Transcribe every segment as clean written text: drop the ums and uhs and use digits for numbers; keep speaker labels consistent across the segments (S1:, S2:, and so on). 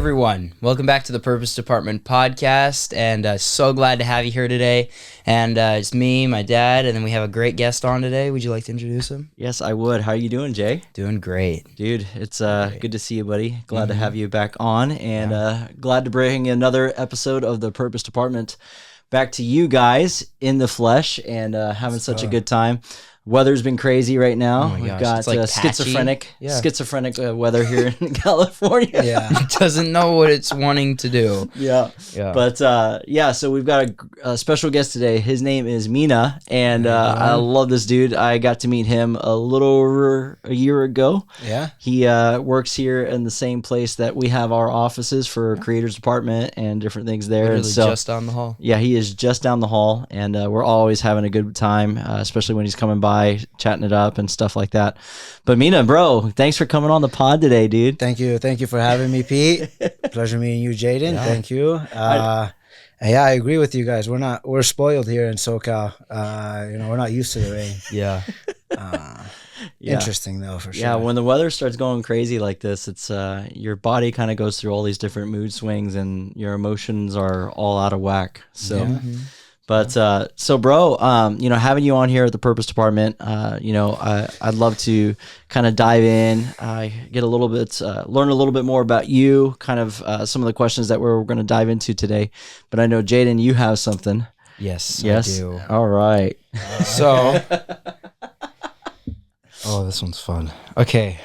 S1: everyone. Welcome back to the Purpose Department podcast, and so glad to have you here today. And it's me, my dad, and then we have a great guest on today. Would you like to introduce him?
S2: Yes, I would. How are you doing, Jay?
S1: Doing great.
S2: Dude, it's good to see you, buddy. Glad to have you back on, and glad to bring another episode of the Purpose Department back to you guys in the flesh, and having such a good time. Weather's been crazy right now.
S1: Oh my
S2: We've
S1: gosh,
S2: got
S1: it's like
S2: schizophrenic weather here in California.
S1: Yeah, it doesn't know what it's wanting to do.
S2: Yeah. But so we've got a special guest today. His name is Mina, and I love this dude. I got to meet him a little over a year ago.
S3: Yeah.
S2: He works here in the same place that we have our offices for Creators Department and different things there.
S1: Literally
S2: and so,
S1: just down the hall.
S2: Yeah, he is just down the hall, and we're always having a good time, especially when he's coming by, chatting it up and stuff like that. But Mina, bro, thanks for coming on the pod today, dude.
S3: Thank you for having me, Pete. Pleasure meeting you, Jaden. Yeah. Thank you. I agree with you guys. We're spoiled here in SoCal. We're not used to the rain.
S1: Yeah.
S3: Interesting though, for sure.
S2: Yeah, when the weather starts going crazy like this, it's your body kind of goes through all these different mood swings, and your emotions are all out of whack. So. Yeah. But so, bro, having you on here at the Purpose Department, I'd love to kind of dive in, get a little bit, learn a little bit more about you, kind of some of the questions that we're going to dive into today. But I know, Jaden, you have something.
S1: Yes, I do.
S2: All right.
S1: So, this one's fun. Okay.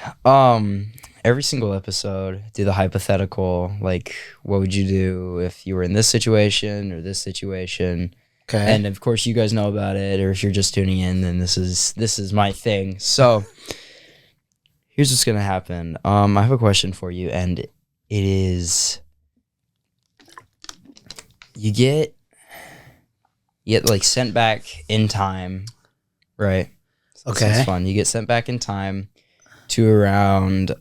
S1: Every single episode, do the hypothetical, like, what would you do if you were in this situation or this situation?
S3: Okay.
S1: And of course, you guys know about it, or if you're just tuning in, then this is my thing. So here's what's gonna happen. I have a question for you, and it is: you get like sent back in time, right? So
S3: okay.
S1: This is fun. You get sent back in time to around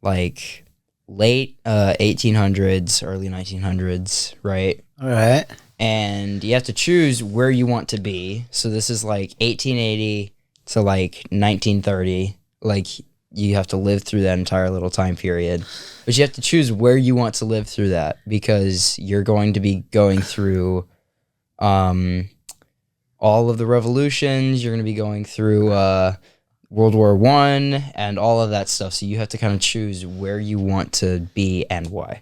S1: like late 1800s, early 1900s, right?
S3: All right.
S1: And you have to choose where you want to be. So this is like 1880 to like 1930. Like you have to live through that entire little time period. But you have to choose where you want to live through that, because you're going to be going through all of the revolutions. You're going to be going through World War I and all of that stuff. So you have to kind of choose where you want to be and why.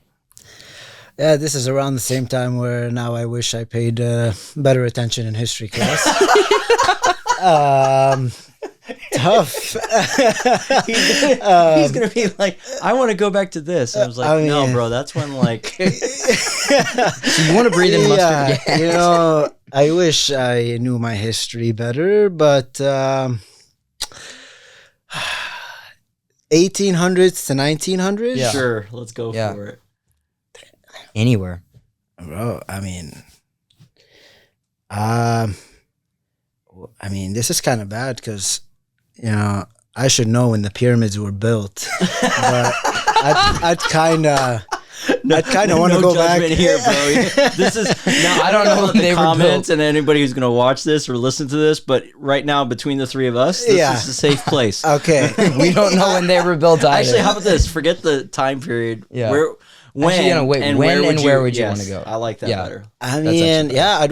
S3: Yeah, this is around the same time where now I wish I paid better attention in history class. Tough.
S2: He's gonna be like, I want to go back to this. And I was like, no, bro, that's when like.
S1: So you want to breathe in mustard gas?
S3: I wish I knew my history better, but 1800s to 1900s.
S2: Yeah. Sure, let's go for it.
S1: Anywhere,
S3: bro. This is kind of bad because I should know when the pyramids were built, but I'd kind of want to go back
S2: here, bro. This is now. I don't know what the comments and anybody who's gonna watch this or listen to this, but right now between the three of us, this is a safe place.
S3: Okay,
S1: we don't know when they were built either.
S2: Actually, how about this? Forget the time period.
S1: Yeah.
S2: Where would you want to go? I like that better.
S3: I'd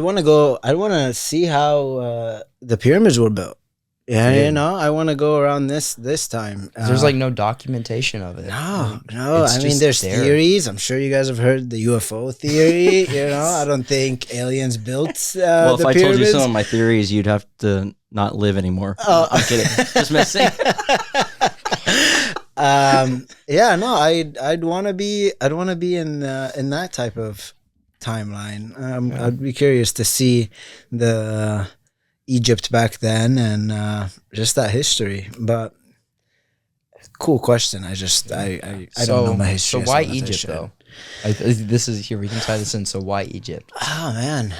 S3: want to go. I'd want to see how the pyramids were built. Yeah, I want to go around this time.
S1: There's like no documentation of it.
S3: No. There's theories. I'm sure you guys have heard the UFO theory. I don't think aliens built
S2: well, if
S3: the
S2: I
S3: pyramids.
S2: told you some of my theories, you'd have to not live anymore. Oh, I'm kidding. Just messing.
S3: I'd want to be in that type of timeline. I'd be curious to see the Egypt back then and just that history. But cool question. I don't know my history.
S1: So why Egypt though? This is here. We can tie this in. So why Egypt?
S3: Oh man.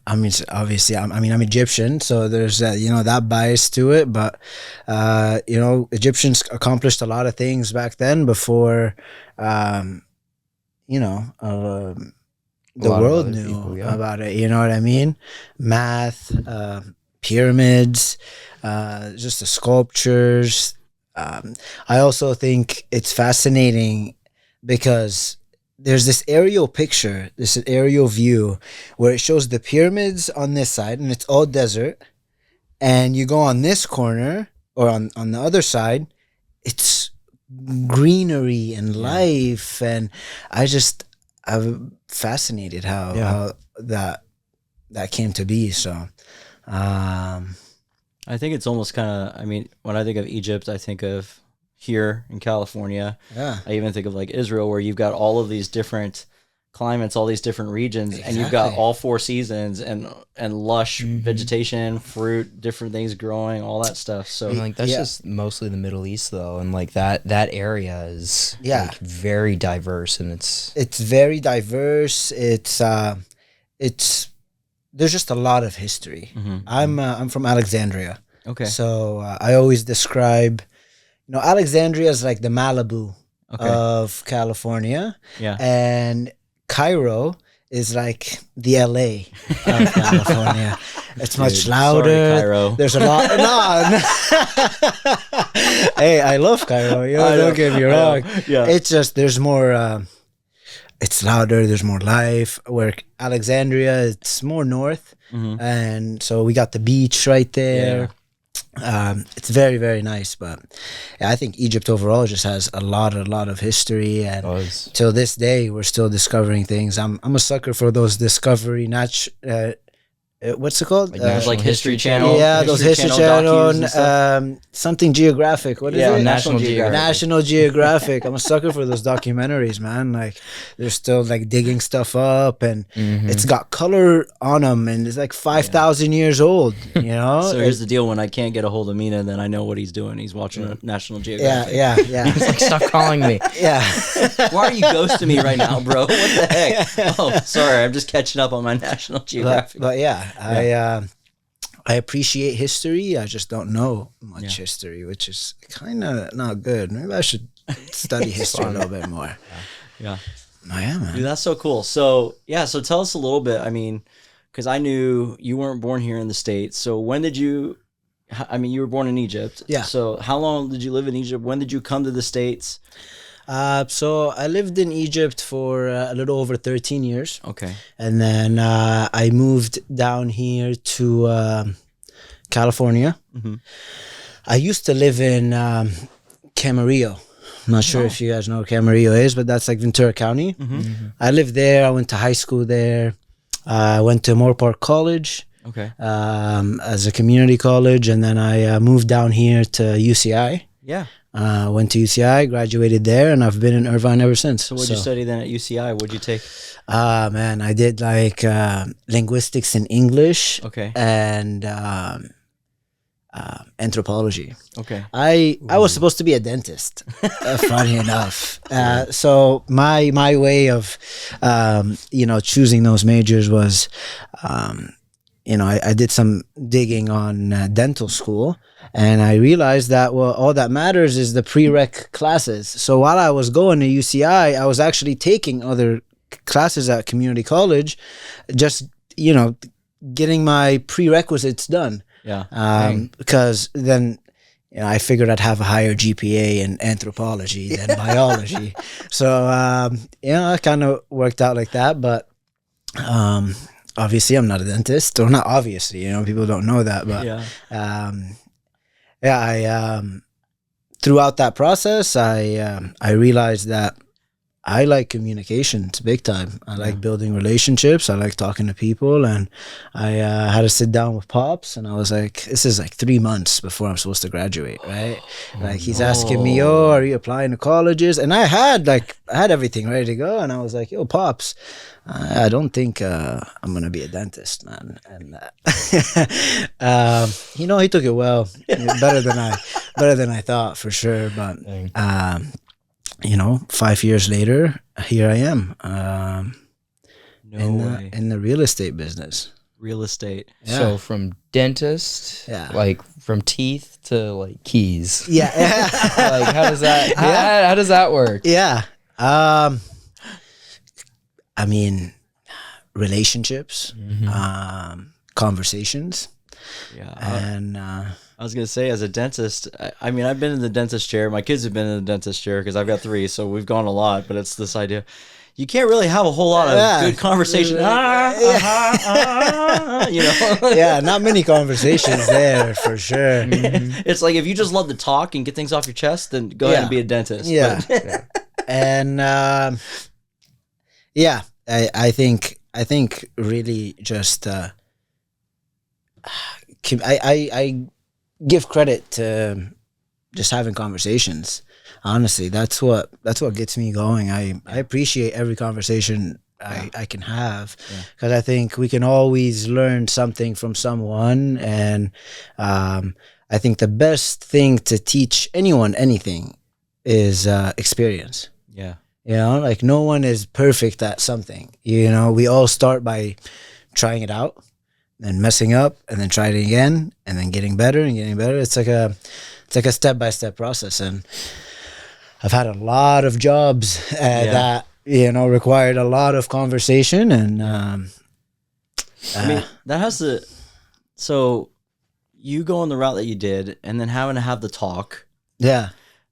S3: Obviously, I'm Egyptian, so there's that bias to it. But Egyptians accomplished a lot of things back then before, the world knew about it. You know what I mean? Math, pyramids, just the sculptures, I also think it's fascinating because there's this aerial picture, this aerial view where it shows the pyramids on this side and it's all desert. And you go on this corner or on the other side, it's greenery and life. And I'm fascinated how that came to be. So,
S2: I think it's almost kind of, I mean, when I think of Egypt, I think of here in California.
S3: yeah.
S2: I even think of like Israel, where you've got all of these different climates, all these different regions, and you've got
S3: Exactly.
S2: all four seasons and lush vegetation, fruit, different things growing, all that stuff. So
S1: And like that's
S3: Yeah.
S1: just mostly the Middle East though, and like that area is
S3: Yeah.
S1: like, very diverse, and it's
S3: Very diverse. There's just a lot of history. I'm from Alexandria.
S2: okay,
S3: So I always describe, Alexandria is like the Malibu
S2: okay,
S3: of California,
S2: yeah,
S3: and Cairo is like the LA of California. It's much
S2: Dude,
S3: louder.
S2: sorry, Cairo.
S3: There's a lot. No. Hey, I love Cairo.
S2: I know,
S3: Don't get me
S2: I know.
S3: wrong.
S2: Yeah.
S3: It's just there's more. It's louder. There's more life. Where Alexandria, it's more north, and so we got the beach right there. It's very, very nice, but I think Egypt overall just has a lot of history, and
S1: does.
S3: till this day we're still discovering things. I'm a sucker for those discovery what's it called?
S1: Like
S2: There's
S1: National
S2: like History
S1: History
S2: Channel.
S3: Yeah, those History Channel,
S2: docus and stuff.
S3: something Geographic. What is
S2: Yeah,
S3: it?
S2: National Geographic.
S3: National Geographic. I'm a sucker for those documentaries, man. Like they're still like digging stuff up, and it's got color on them, and it's like 5,000 years old.
S2: So here's the deal: when I can't get a hold of Mina, then I know what he's doing. He's watching National Geographic.
S3: yeah.
S1: It's like stop calling me.
S3: Yeah.
S2: Why are you ghosting me right now, bro? What the heck? Oh, sorry, I'm just catching up on my National Geographic.
S3: But yeah, I appreciate history. I just don't know much history, which is kind of not good. Maybe I should study history a little bit more.
S2: Yeah.
S3: Oh, yeah, man.
S2: Dude, that's so cool. So so tell us a little bit. I mean, because I knew you weren't born here in the States. So when did you? I mean, you were born in Egypt.
S3: Yeah.
S2: So how long did you live in Egypt? When did you come to the States?
S3: So I lived in Egypt for a little over 13 years.
S2: Okay.
S3: And then I moved down here to California. I used to live in Camarillo. I'm not sure if you guys know what Camarillo is, but that's like Ventura County. I lived there. I went to high school there. I went to Moore Park College
S2: Okay.
S3: as a community college. And then I moved down here to UCI.
S2: Yeah.
S3: Went to UCI, graduated there, and I've been in Irvine ever since.
S2: So what'd you study then at UCI? What'd you take?
S3: Man, I did like linguistics and English
S2: Okay.
S3: and anthropology.
S2: Okay.
S3: I was supposed to be a dentist, funny enough. So my way of choosing those majors was I did some digging on dental school, and I realized that all that matters is the prereq classes. So while I was going to UCI, I was actually taking other classes at community college, just getting my prerequisites done.
S2: Yeah.
S3: Because then I figured I'd have a higher GPA in anthropology than biology. So it kind of worked out like that. But obviously, I'm not a dentist, or not obviously. People don't know that. But I throughout that process, I realized that I like communications big time. I like building relationships. I like talking to people. And I had to sit down with Pops, and I was like, this is like 3 months before I'm supposed to graduate, right? Like he's asking me, are you applying to colleges? And I had everything ready to go. And I was like, yo, Pops, I don't think I'm going to be a dentist, man. And, he took it well, better than I thought, for sure. But, 5 years later, here I am in the real estate business.
S2: Real estate.
S3: Yeah.
S1: So from dentist, like from teeth to like keys.
S3: Yeah.
S1: Like how does that? How does that work?
S3: Yeah. I mean, relationships, conversations,
S2: Yeah.
S3: and
S2: I was gonna say, as a dentist, I mean, I've been in the dentist chair. My kids have been in the dentist chair because I've got 3, so we've gone a lot. But it's this idea. You can't really have a whole lot of good conversation. You know?
S3: Yeah, not many conversations there for sure.
S2: It's like if you just love to talk and get things off your chest, then go ahead and be a dentist.
S3: Yeah. And yeah, I think really just I give credit to just having conversations. Honestly, that's what gets me going. I appreciate every conversation I can have, because I think we can always learn something from someone. And I think the best thing to teach anyone anything is experience.
S2: Yeah.
S3: You know, like no one is perfect at something. You know, we all start by trying it out, then messing up, and then trying it again, and then getting better and getting better. It's like a step-by-step process. And I've had a lot of jobs that, you know, required a lot of conversation. And
S2: I mean, that has to, so you go on the route that you did, and then having to have the talk.
S3: Yeah.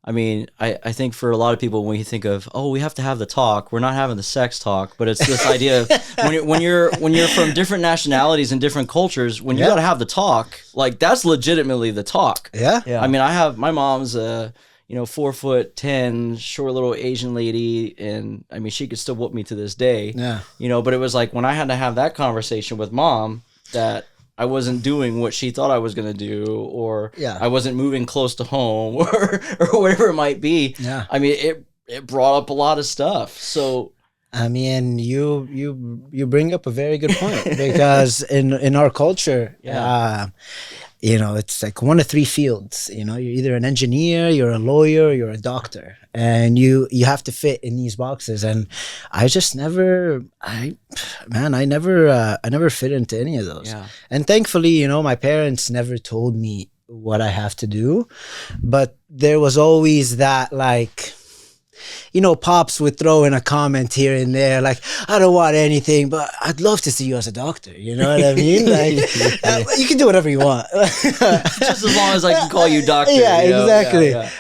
S2: I mean, I think for a lot of people, when you think of, oh, we have to have the talk, we're not having the sex talk, but it's this idea of when you're from different nationalities and different cultures, when you got to have the talk, like that's legitimately the talk.
S3: Yeah.
S2: I mean, my mom's 4'10", short little Asian lady, and I mean, she could still whoop me to this day.
S3: Yeah.
S2: You know, but it was like when I had to have that conversation with mom that I wasn't doing what she thought I was going to do, or I wasn't moving close to home, or whatever it might be.
S3: Yeah.
S2: I mean, it brought up a lot of stuff. So,
S3: I mean, you bring up a very good point, because in our culture, you know, it's like one of 3 fields. You know, you're either an engineer, you're a lawyer, you're a doctor, and you have to fit in these boxes. And I just never fit into any of those.
S2: Yeah.
S3: And thankfully, you know, my parents never told me what I have to do, but there was always that, like, you know, pops would throw in a comment here and there, like, I don't want anything, but I'd love to see you as a doctor. You know what I mean? Like, you can do whatever you want.
S2: just as long as I can call you doctor.
S3: Yeah,
S2: you know?
S3: exactly.
S2: Yeah.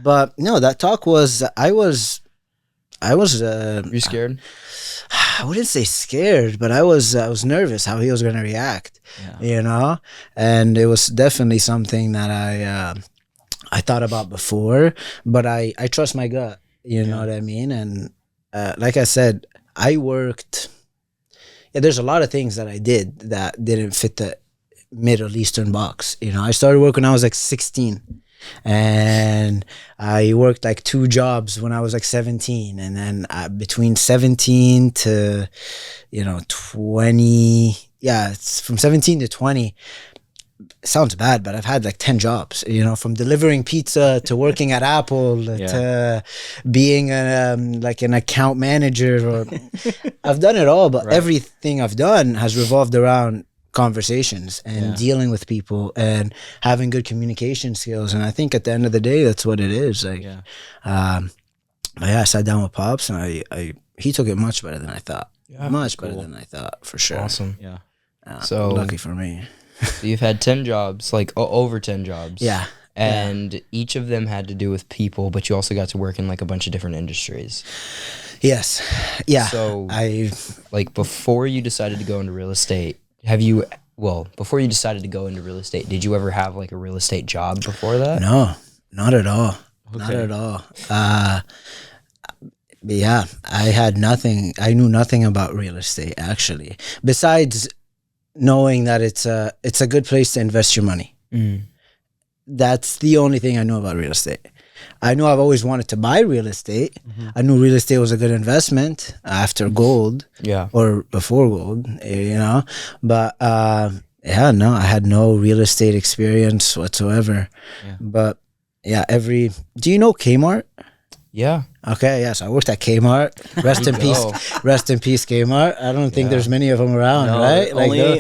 S3: But no, that talk was, I was.
S1: Were you scared?
S3: I wouldn't say scared, but I was nervous how he was going to react. You know, and it was definitely something that I thought about before, but I trust my gut. You know what I mean? And like I said, I worked. Yeah, there's a lot of things that I did that didn't fit the Middle Eastern box. You know, I started working when I was like 16. And I worked like 2 jobs when I was like 17, and then between 17 to 20, it's from 17 to 20. It sounds bad, but I've had like 10 jobs, you know, from delivering pizza to working at Apple to being like an account manager, or I've done it all, but everything I've done has revolved around conversations and dealing with people and having good communication skills. And I think at the end of the day, that's what it is. Like, I sat down with Pops, and he took it much better than I thought. Much better than I thought, for sure.
S1: Awesome.
S2: Yeah.
S1: So
S3: lucky for me.
S1: So you've had 10 jobs, like over 10 jobs.
S3: Yeah.
S1: And each of them had to do with people, but you also got to work in like a bunch of different industries.
S3: Yes. Yeah.
S1: So before you decided to go into real estate, before you decided to go into real estate, did you ever have like a real estate job before that?
S3: No, not at all.
S2: Okay.
S3: Not at all. Yeah, I had nothing. I knew nothing about real estate, actually, besides knowing that it's a good place to invest your money. That's the only thing I knew about real estate. I knew I've always wanted to buy real estate. I knew real estate was a good investment after gold, or before gold, you know. But I had no real estate experience whatsoever. But do you know Kmart?
S1: Yeah.
S3: Okay, yes, I worked at Kmart. Rest in peace, Kmart. I don't think there's many of them around, right?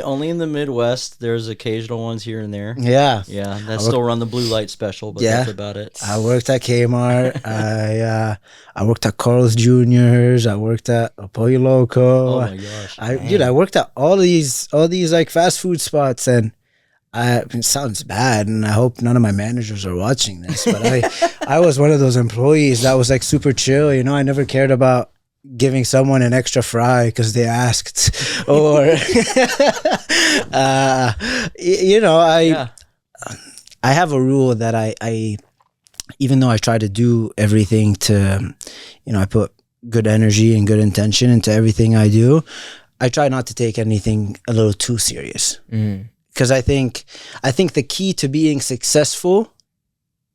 S2: Only in the Midwest. There's occasional ones here and there.
S3: Yeah,
S2: that still run the blue light special, but that's about it.
S3: I worked at Kmart. I worked at Carl's Jr.'s. I worked at Pollo Loco.
S2: Oh my gosh!
S3: I worked at all these like fast food spots, and it sounds bad, and I hope none of my managers are watching this, but I was one of those employees that was like super chill. I never cared about giving someone an extra fry because they asked, or I have a rule that I even though I try to do everything to, I put good energy and good intention into everything I do, I try not to take anything a little too serious. Because I think the key to being successful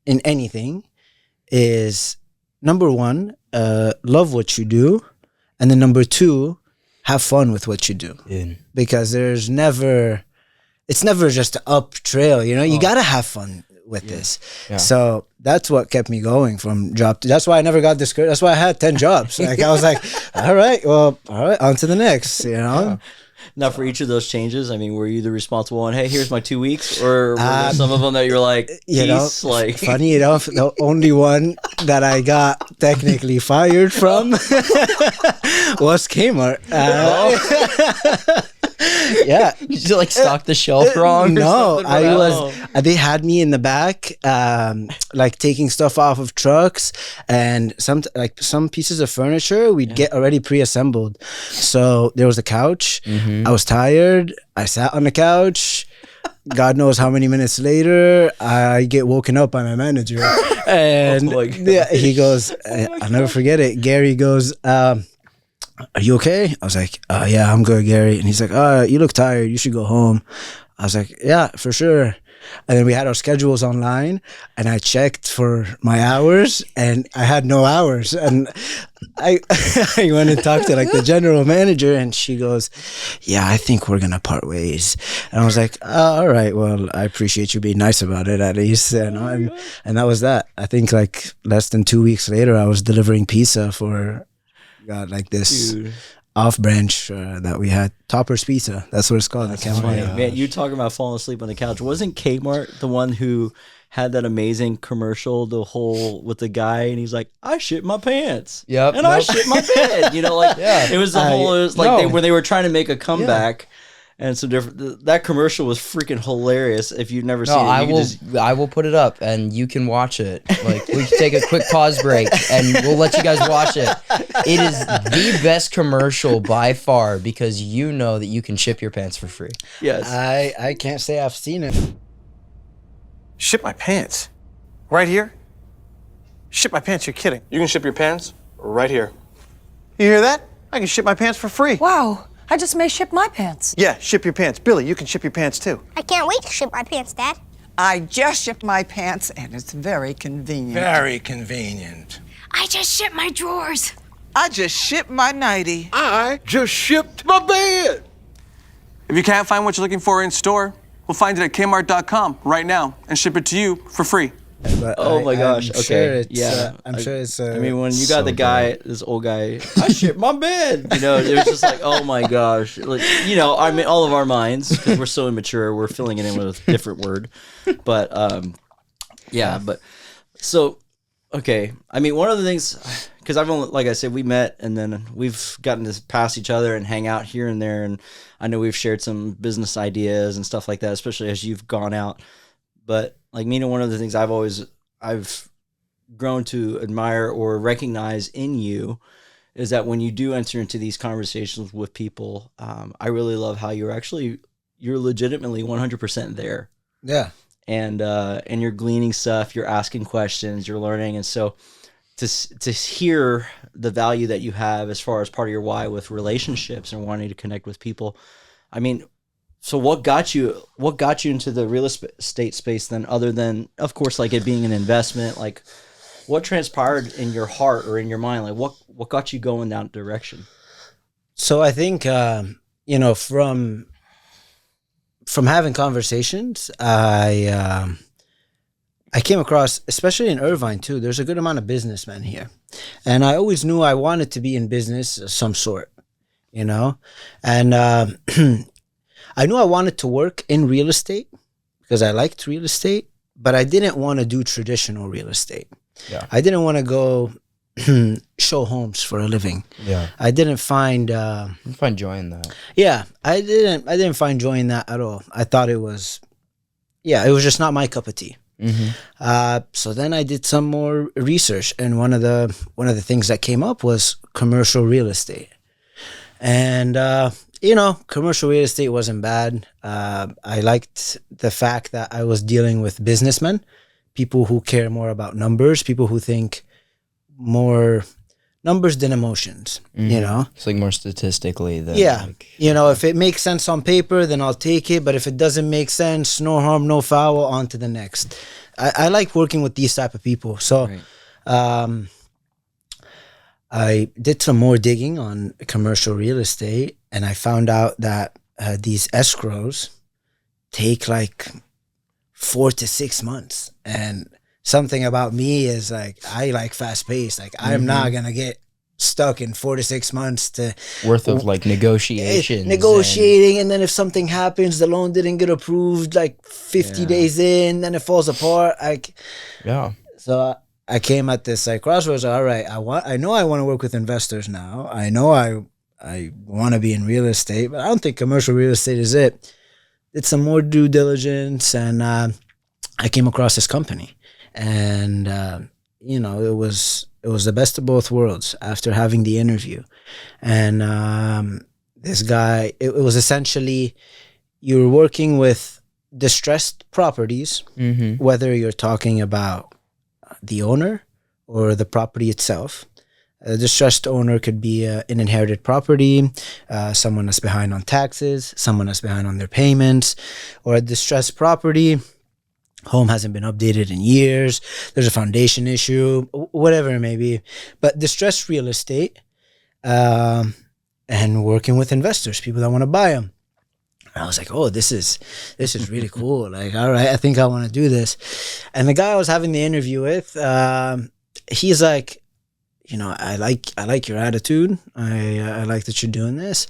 S3: in anything is, number one, love what you do, and then number two, have fun with what you do. Because it's never just an up trail. You gotta have fun with this. So that's what kept me going from job. That's why I never got discouraged. That's why I had 10 jobs. Like I was like, all right, on to the next.
S2: Now, for each of those changes, I mean, were you the responsible one? Hey, here's my 2 weeks, or were there some of them that you're like, peace?
S3: Funny enough, the only one that I got technically fired from was Kmart. Yeah.
S1: Did you like stock the shelf wrong?
S3: No, they had me in the back, like taking stuff off of trucks, and some pieces of furniture we'd get already pre-assembled. So there was a couch. I was tired. I sat on the couch. God knows how many minutes later, I get woken up by my manager, and he goes, I'll never forget it. Gary goes, are you okay? I was like, yeah, I'm good, Gary. And he's like, you look tired. You should go home. I was like, yeah, for sure. And then we had our schedules online, and I checked for my hours, and I had no hours. And I went and talked to like the general manager, and she goes, yeah, I think we're going to part ways. And I was like, all right, well, I appreciate you being nice about it at least. And that was that. I think like less than 2 weeks later, I was delivering pizza for like this off branch that we had, Topper's Pizza. That's what it's called.
S2: Man, you talking about falling asleep on the couch. Wasn't Kmart the one who had that amazing commercial, the whole with the guy, and he's like, I shit my pants.
S1: Yep.
S2: And I shit my bed. It was the whole, it was like they were trying to make a comeback. And so that commercial was freaking hilarious. If you've never seen it,
S1: I will put it up and you can watch it. Like we can take a quick pause break and we'll let you guys watch it. It is the best commercial by far because you know that you can ship your pants for free.
S2: Yes.
S3: I can't say I've seen it.
S4: Ship my pants? Right here? Ship my pants? You're kidding.
S5: You can ship your pants right here.
S4: You hear that? I can ship my pants for free.
S6: Wow. I just may ship my pants.
S4: Yeah, ship your pants. Billy, you can ship your pants too.
S7: I can't wait to ship my pants, Dad.
S8: I just shipped my pants, and it's very convenient.
S9: Very convenient.
S7: I just shipped my drawers.
S8: I just shipped my nightie.
S9: I just shipped my bed.
S5: If you can't find what you're looking for in store, we'll find it at Kmart.com right now and ship it to you for free.
S3: But
S2: my gosh.
S3: I'm
S2: Okay.
S3: Sure I'm sure it's.
S2: I mean, when you got the guy, this old guy, I shit my bed. It was just like, oh my gosh. Like, I mean, all of our minds, because we're so immature, we're filling it in with a different word. But, so, okay. I mean, one of the things, because I've only, like I said, we met and then we've gotten to pass each other and hang out here and there. And I know we've shared some business ideas and stuff like that, especially as you've gone out. But like Mina, one of the things I've grown to admire or recognize in you is that when you do enter into these conversations with people, I really love how you're legitimately 100% there.
S3: Yeah.
S2: And you're gleaning stuff, you're asking questions, you're learning. And so to hear the value that you have as far as part of your why with relationships and wanting to connect with people, I mean, so what got you into the real estate space then, other than, of course, like it being an investment? Like what transpired in your heart or in your mind? Like what got you going that direction?
S3: So I think, from having conversations, I came across, especially in Irvine too, there's a good amount of businessmen here. And I always knew I wanted to be in business of some sort, and I knew I wanted to work in real estate because I liked real estate, but I didn't want to do traditional real estate.
S1: Yeah.
S3: I didn't want to go show homes for a living.
S1: Yeah.
S3: I didn't find
S1: find joy in that.
S3: Yeah, I didn't find joy in that at all. I thought it was yeah, it was just not my cup of tea. So then I did some more research, and one of the things that came up was commercial real estate. And commercial real estate wasn't bad. I liked the fact that I was dealing with businessmen, people who care more about numbers, people who think more numbers than emotions.
S1: It's like more statistically than
S3: if it makes sense on paper, then I'll take it. But if it doesn't make sense, no harm, no foul, on to the next. I like working with these type of people. So I did some more digging on commercial real estate, and I found out that these escrows take like 4 to 6 months. And something about me is like, I like fast paced. Like I'm not going to get stuck in 4 to 6 months
S1: worth of like negotiations.
S3: Negotiating. And then if something happens, the loan didn't get approved like 50 days in, then it falls apart. So I came at this like crossroads. All right, I know I want to work with investors now. I know I want to be in real estate, but I don't think commercial real estate is it. Did some more due diligence, and I came across this company, and it was the best of both worlds after having the interview. And this guy, it was essentially, you're working with distressed properties, whether you're talking about the owner or the property itself. A distressed owner could be an inherited property, someone that's behind on taxes, someone that's behind on their payments, or a distressed property, home hasn't been updated in years, there's a foundation issue, whatever it may be. But distressed real estate, and working with investors, people that want to buy them. And I was like, oh, this is really cool. Like, all right, I think I want to do this. And the guy I was having the interview with, he's like, I like your attitude. I like that you're doing this.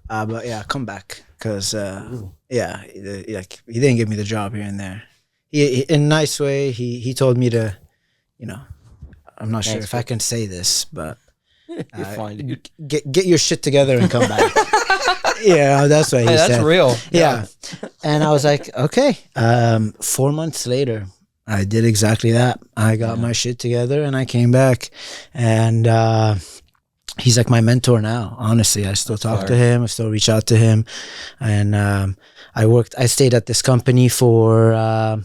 S3: But yeah, come back. Cause, he didn't give me the job here and there. He in a nice way, he told me to, I'm not sure if I can say this, but
S2: you're fine, dude.
S3: Get your shit together and come back. Yeah, that's what he said.
S1: That's real.
S3: Yeah. And I was like, okay. 4 months later, I did exactly that. I got my shit together and I came back. And he's like my mentor now. Honestly, I still talk to him. I still reach out to him. And I stayed at this company for a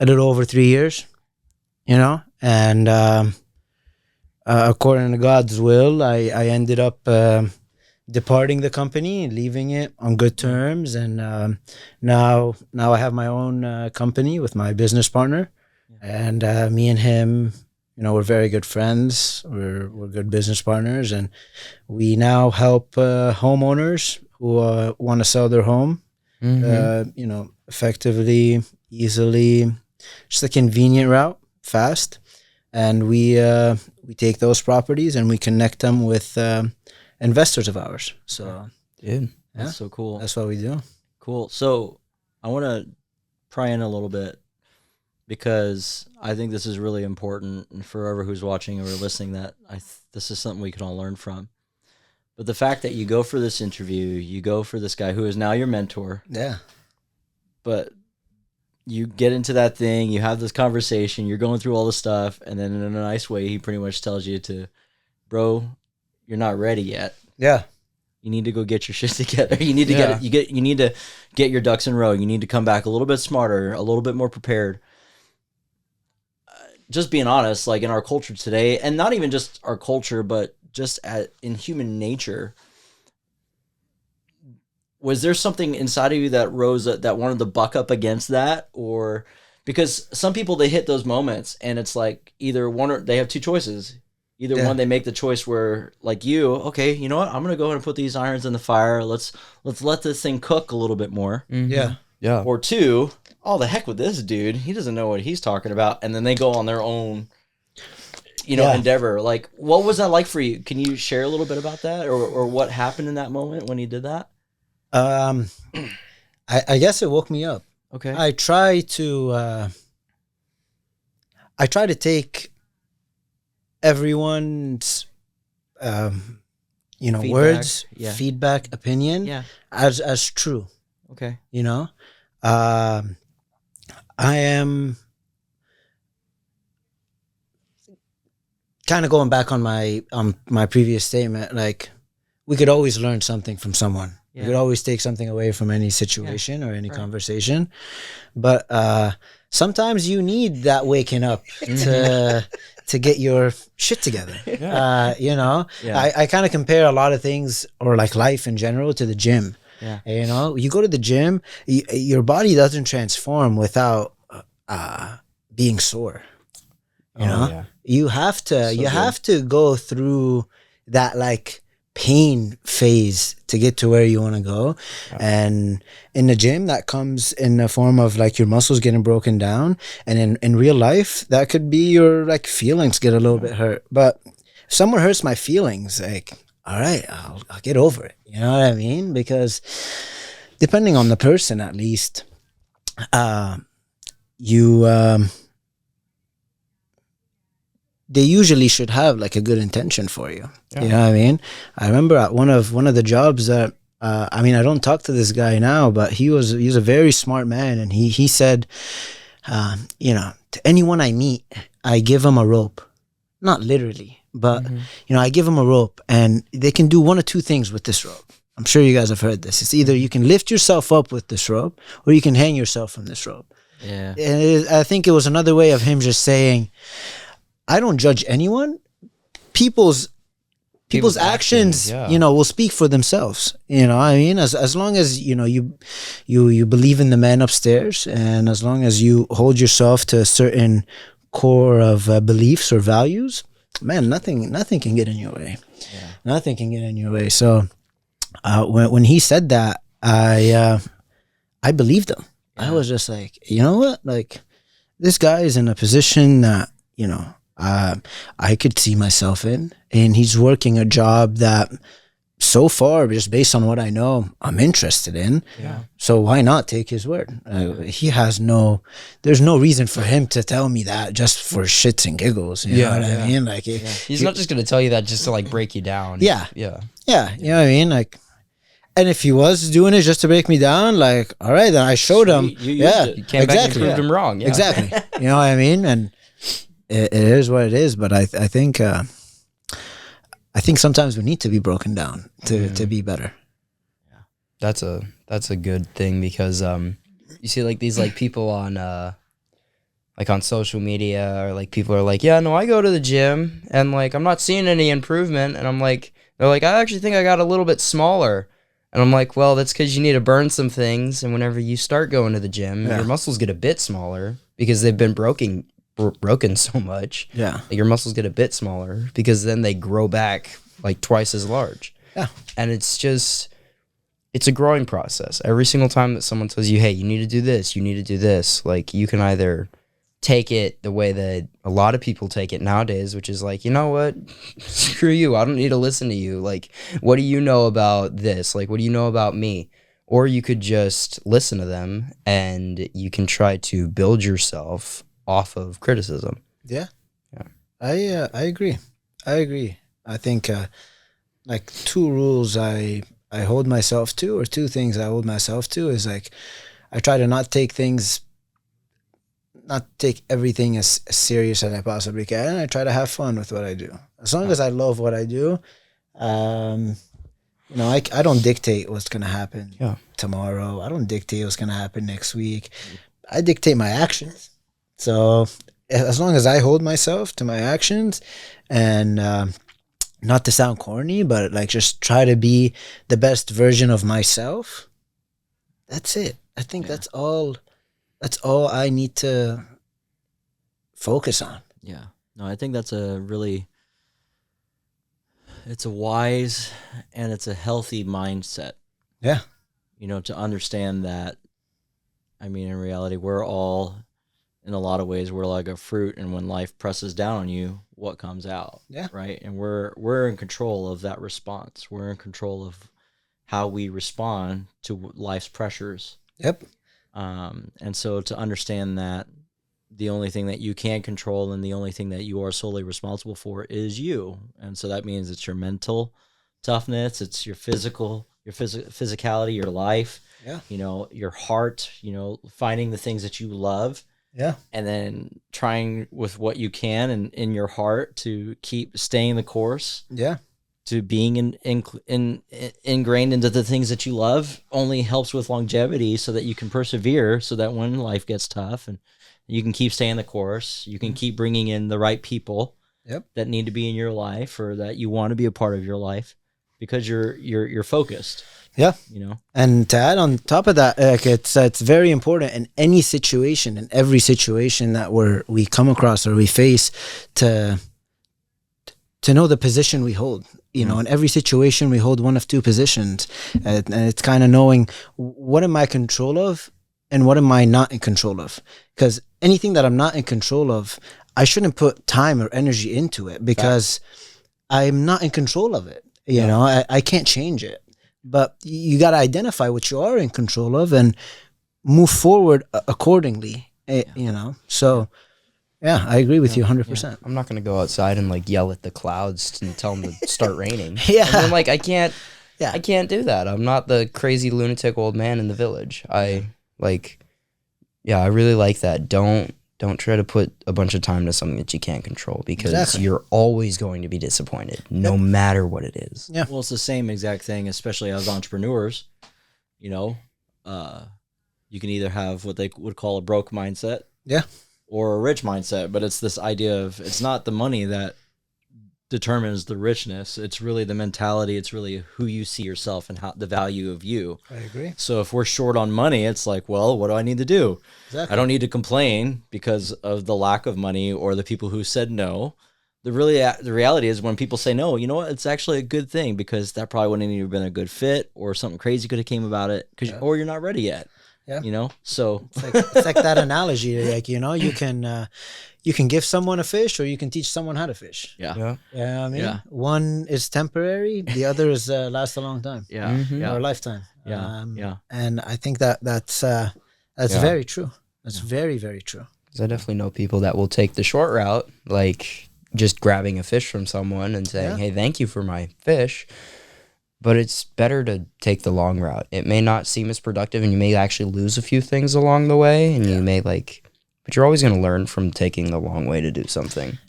S3: little over 3 years, and according to God's will, I ended up departing the company, leaving it on good terms, and now I have my own company with my business partner, and me and him, we're very good friends. We're good business partners, and we now help homeowners who want to sell their home, effectively, easily, just a convenient route, fast, and we take those properties and we connect them with investors of ours. So,
S1: dude,
S2: that's so cool.
S3: That's what we do.
S2: Cool. So, I want to pry in a little bit because I think this is really important, and for whoever who's watching or listening, that this is something we can all learn from. But the fact that you go for this interview, you go for this guy who is now your mentor.
S3: Yeah.
S2: But you get into that thing, you have this conversation, you're going through all the stuff, and then in a nice way, he pretty much tells you to, bro, you're not ready yet.
S3: Yeah.
S2: You need to go get your shit together. You need to you need to get your ducks in a row. You need to come back a little bit smarter, a little bit more prepared. Just being honest, like in our culture today, and not even just our culture, but just in human nature, was there something inside of you that rose that wanted to buck up against that? Or because some people, they hit those moments and it's like either one or they have two choices. Either one, they make the choice where like you, okay, you know what? I'm going to go ahead and put these irons in the fire. Let's let this thing cook a little bit more.
S3: Yeah.
S1: Yeah.
S2: Or two, oh, the heck with this dude. He doesn't know what he's talking about. And then they go on their own, endeavor. Like, what was that like for you? Can you share a little bit about that or what happened in that moment when he did that?
S3: I guess it woke me up.
S2: Okay.
S3: I try to take everyone's
S2: Feedback,
S3: words,
S2: yeah.
S3: feedback, opinion,
S2: Yeah.
S3: as true.
S2: Okay.
S3: I am kind of going back on my previous statement. Like, we could always learn something from someone.
S2: Yeah.
S3: We could always take something away from any situation or any
S2: Right.
S3: conversation. But sometimes you need that waking up to get your shit together. You know,
S2: Yeah.
S3: I kind of compare a lot of things, or like life in general, to the gym.
S2: Yeah.
S3: You know, you go to the gym, your body doesn't transform without being sore. You know,
S1: yeah.
S3: you have to go through that like pain phase to get to where you want to go. And in the gym, that comes in the form of like your muscles getting broken down, and in real life, that could be your like feelings get a little bit hurt. But if someone hurts my feelings, like, all right, I'll get over it. You know what I mean? Because depending on the person, at least, they usually should have like a good intention for you. You know what I mean? I remember at one of the jobs that I mean, I don't talk to this guy now, but he's a very smart man, and he said, you know, to anyone I meet, I give them a rope, not literally, but you know, I give them a rope, and they can do one of two things with this rope. I'm sure you guys have heard this. It's either you can lift yourself up with this rope, or you can hang yourself from this rope.
S2: Yeah.
S3: And I think it was another way of him just saying, I don't judge anyone. People's actions,
S1: yeah.
S3: you know, will speak for themselves. You know what I mean? As long as, you know, you believe in the man upstairs, and as long as you hold yourself to a certain core of beliefs or values, man, nothing can get in your way. Yeah. Nothing can get in your way. So when he said that, I believed him. I was just like, you know what? Like, this guy is in a position that, you know, I could see myself in, and he's working a job that so far, just based on what I know, I'm interested in.
S1: Yeah.
S3: So why not take his word? There's no reason for him to tell me that just for shits and giggles. You know what I mean? Like,
S1: He's not just going to tell you that just to like break you down.
S3: Yeah.
S1: Yeah.
S3: Yeah, you know what I mean? Like, and if he was doing it just to break me down, like, all right, then I showed him.
S2: You used
S3: Yeah,
S2: it.
S1: You came back and proved him wrong. Yeah.
S3: Exactly. You know what I mean? And it is what it is. But I think sometimes we need to be broken down to be better.
S1: That's a good thing, because you see like these like people on like on social media, or like people are like, yeah, no, I go to the gym and like I'm not seeing any improvement, and I'm like, they're like, I actually think I got a little bit smaller, and I'm like, well, that's because you need to burn some things, and whenever you start going to the gym, your muscles get a bit smaller because they've been broken so much.
S3: Yeah.
S1: Like, your muscles get a bit smaller because then they grow back like twice as large.
S3: Yeah.
S1: And it's a growing process. Every single time that someone tells you, hey, you need to do this, you need to do this, like, you can either take it the way that a lot of people take it nowadays, which is like, you know what, screw you, I don't need to listen to you. Like, what do you know about this? Like, what do you know about me? Or you could just listen to them, and you can try to build yourself off of criticism.
S3: Yeah. I agree. I think like two rules I hold myself to, or two things I hold myself to, is like, I try to not take everything as serious as I possibly can, and I try to have fun with what I do. As long as I love what I do, you know, I don't dictate what's gonna happen tomorrow. I don't dictate what's gonna happen next week. I dictate my actions. So as long as I hold myself to my actions, and not to sound corny, but like just try to be the best version of myself, that's it. I think that's all I need to focus on.
S2: Yeah. No, I think that's it's a wise and it's a healthy mindset.
S3: Yeah.
S2: You know, to understand that, I mean, in reality, we're all, in a lot of ways, we're like a fruit, and when life presses down on you, what comes out?
S3: Yeah.
S2: Right? And we're in control of that response. We're in control of how we respond to life's pressures.
S3: Yep.
S2: And so to understand that the only thing that you can control and the only thing that you are solely responsible for is you. And so that means it's your mental toughness, it's your physicality, your life.
S3: Yeah.
S2: You know, your heart, you know, finding the things that you love.
S3: Yeah.
S2: And then trying with what you can and in your heart to keep staying the course.
S3: Yeah.
S2: To being ingrained into the things that you love only helps with longevity so that you can persevere, so that when life gets tough and you can keep staying the course, you can keep bringing in the right people that need to be in your life or that you want to be a part of your life because you're focused.
S3: Yeah.
S2: You know,
S3: and to add on top of that, like it's very important in any situation, in every situation that we come across or we face, to know the position we hold. You know, in every situation we hold one of two positions, and it's kind of knowing what am I in control of and what am I not in control of. Because anything that I'm not in control of, I shouldn't put time or energy into it because I'm not in control of it. You know, I can't change it. But you got to identify what you are in control of and move forward accordingly. You know, so. Yeah, I agree with you 100%.
S1: I'm not going to go outside and like yell at the clouds and tell them to start raining.
S3: Yeah.
S1: I mean, like I can't do that. I'm not the crazy lunatic old man in the village. I really like that. Don't try to put a bunch of time to something that you can't control because you're always going to be disappointed no matter what it is.
S3: Yeah.
S2: well, it's the same exact thing, especially as entrepreneurs. You know, you can either have what they would call a broke mindset.
S3: Yeah.
S2: Or a rich mindset, but it's this idea of it's not the money that determines the richness. It's really the mentality. It's really who you see yourself and how the value of you.
S3: I agree.
S2: So if we're short on money, it's like, well, what do I need to do?
S3: Exactly.
S2: I don't need to complain because of the lack of money or the people who said no. The reality is when people say no, you know what? It's actually a good thing because that probably wouldn't even have been a good fit or something crazy could have came about it or you're not ready yet.
S3: Yeah.
S2: You know, so
S3: it's like that analogy. Like, you know, you can give someone a fish or you can teach someone how to fish.
S2: Yeah.
S3: Yeah. I mean,
S2: Yeah.
S3: one is temporary. The other is lasts a long time.
S2: Yeah. Yeah.
S3: Or a lifetime.
S2: Yeah.
S3: And I think that's very true. That's very, very true.
S1: Because I definitely know people that will take the short route, like just grabbing a fish from someone and saying, hey, thank you for my fish. But it's better to take the long route. It may not seem as productive and you may actually lose a few things along the way and you may but you're always going to learn from taking the long way to do something.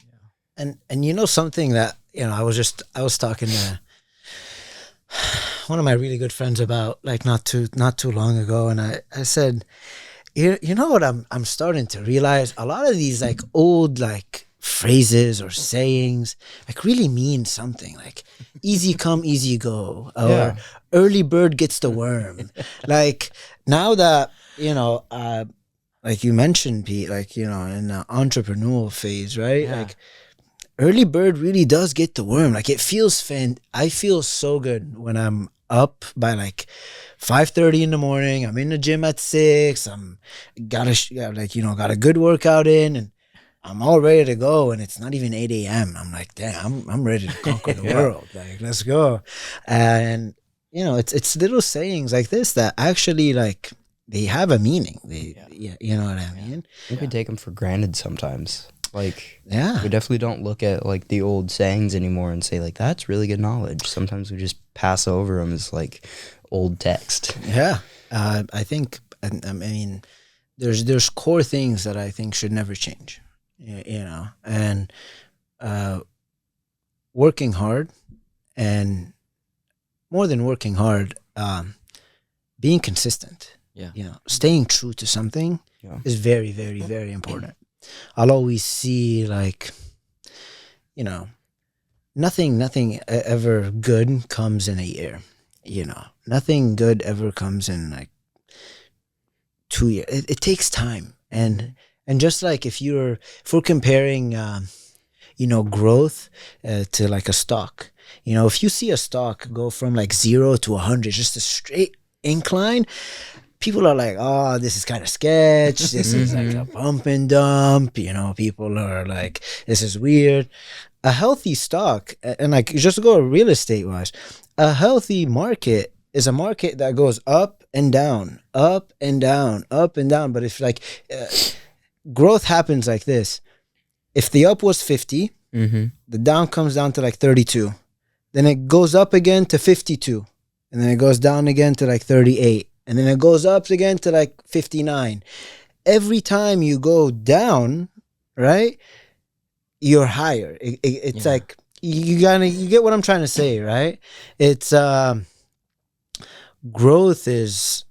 S3: And you know something that, you know, I was talking to one of my really good friends about like not too long ago, and I said, you know what I'm starting to realize, a lot of these like old like phrases or sayings like really mean something, like easy come easy go, or early bird gets the worm. Like now that, you know, like you mentioned, Pete, like, you know, in the entrepreneurial phase, right? Like early bird really does get the worm. Like it feels I feel so good when I'm up by like 5:30 in the morning. I'm in the gym at 6. Got a good workout in, and I'm all ready to go, and it's not even 8 a.m. I'm like, damn, I'm ready to conquer the world. Like, let's go. And you know, it's little sayings like this that actually like they have a meaning. You know what I mean?
S1: I think we take them for granted sometimes. Like,
S3: Yeah.
S1: we definitely don't look at like the old sayings anymore and say like, that's really good knowledge. Sometimes we just pass over them as like old text.
S3: Yeah. I think, I mean, there's core things that I think should never change, you know, and working hard, and more than working hard, being consistent, you know, staying true to something is very, very, very important. I'll always see like, you know, nothing ever good comes in a year, you know, nothing good ever comes in like 2 years. It takes time. And just like if we're comparing, you know, growth to like a stock, you know, if you see a stock go from like 0 to 100, just a straight incline, people are like, oh, this is kind of sketch. This is like a pump and dump. You know, people are like, this is weird. A healthy stock, and like just go real estate wise, a healthy market is a market that goes up and down, up and down, up and down. But if like growth happens like this, if the up was 50, the down comes down to like 32. Then it goes up again to 52. And then it goes down again to like 38. and then it goes up again to like 59. Every time you go down, right, you're higher. It's like you get what I'm trying to say, right? It's growth is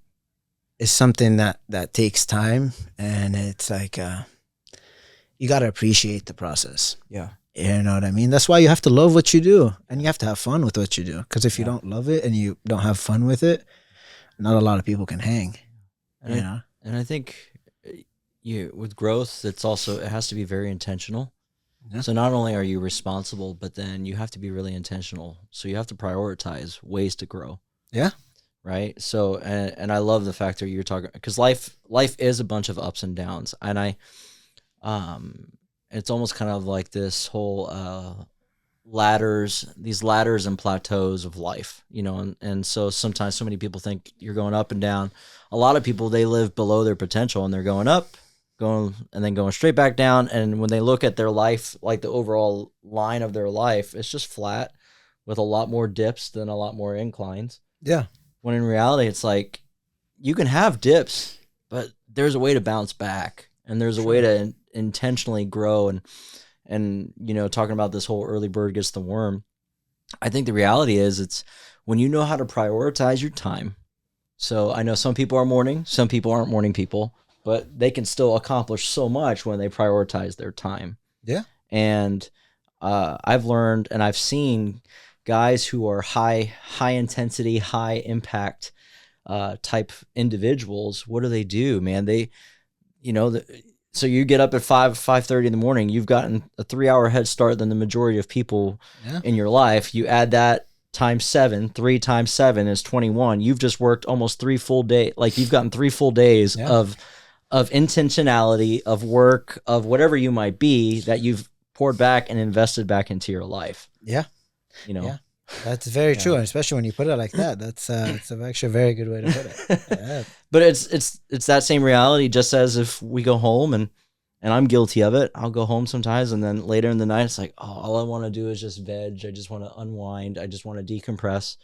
S3: something that takes time, and it's like you got to appreciate the process.
S1: Yeah.
S3: You know what I mean? That's why you have to love what you do, and you have to have fun with what you do. Because if you don't love it and you don't have fun with it, not a lot of people can hang.
S2: And I think with growth, it has to be very intentional.
S3: Yeah.
S2: So not only are you responsible, but then you have to be really intentional. So you have to prioritize ways to grow.
S3: Yeah.
S2: Right. So and I love the fact that you're talking, because life is a bunch of ups and downs, and it's almost kind of like this whole these ladders and plateaus of life, and so sometimes so many people think you're going up and down. A lot of people, they live below their potential and they're going up, and then going straight back down. And when they look at their life, like the overall line of their life, it's just flat with a lot more dips than a lot more inclines.
S3: Yeah.
S2: When in reality, it's like you can have dips, but there's a way to bounce back, and there's a way to intentionally grow. And talking about this whole early bird gets the worm, I think the reality is it's when you know how to prioritize your time. So I know some people are morning, some people aren't morning people, but they can still accomplish so much when they prioritize their time.
S3: Yeah.
S2: And I've learned and I've seen guys who are high intensity, high impact type individuals. What do, man? They, so you get up at 5:30 in the morning, you've gotten a 3-hour head start than the majority of people in your life. You add that times 7, 3 times 7 is 21. You've just worked almost 3 full days. Like you've gotten 3 full days of intentionality, of work, of whatever you might be, that you've poured back and invested back into your life.
S3: Yeah.
S2: Yeah.
S3: That's very true, and especially when you put it like that. That's actually a very good way to put it. Yeah.
S2: But it's that same reality, just as if we go home and I'm guilty of it. I'll go home sometimes, and then later in the night, it's like, oh, all I want to do is just veg. I just want to unwind. I just want to decompress.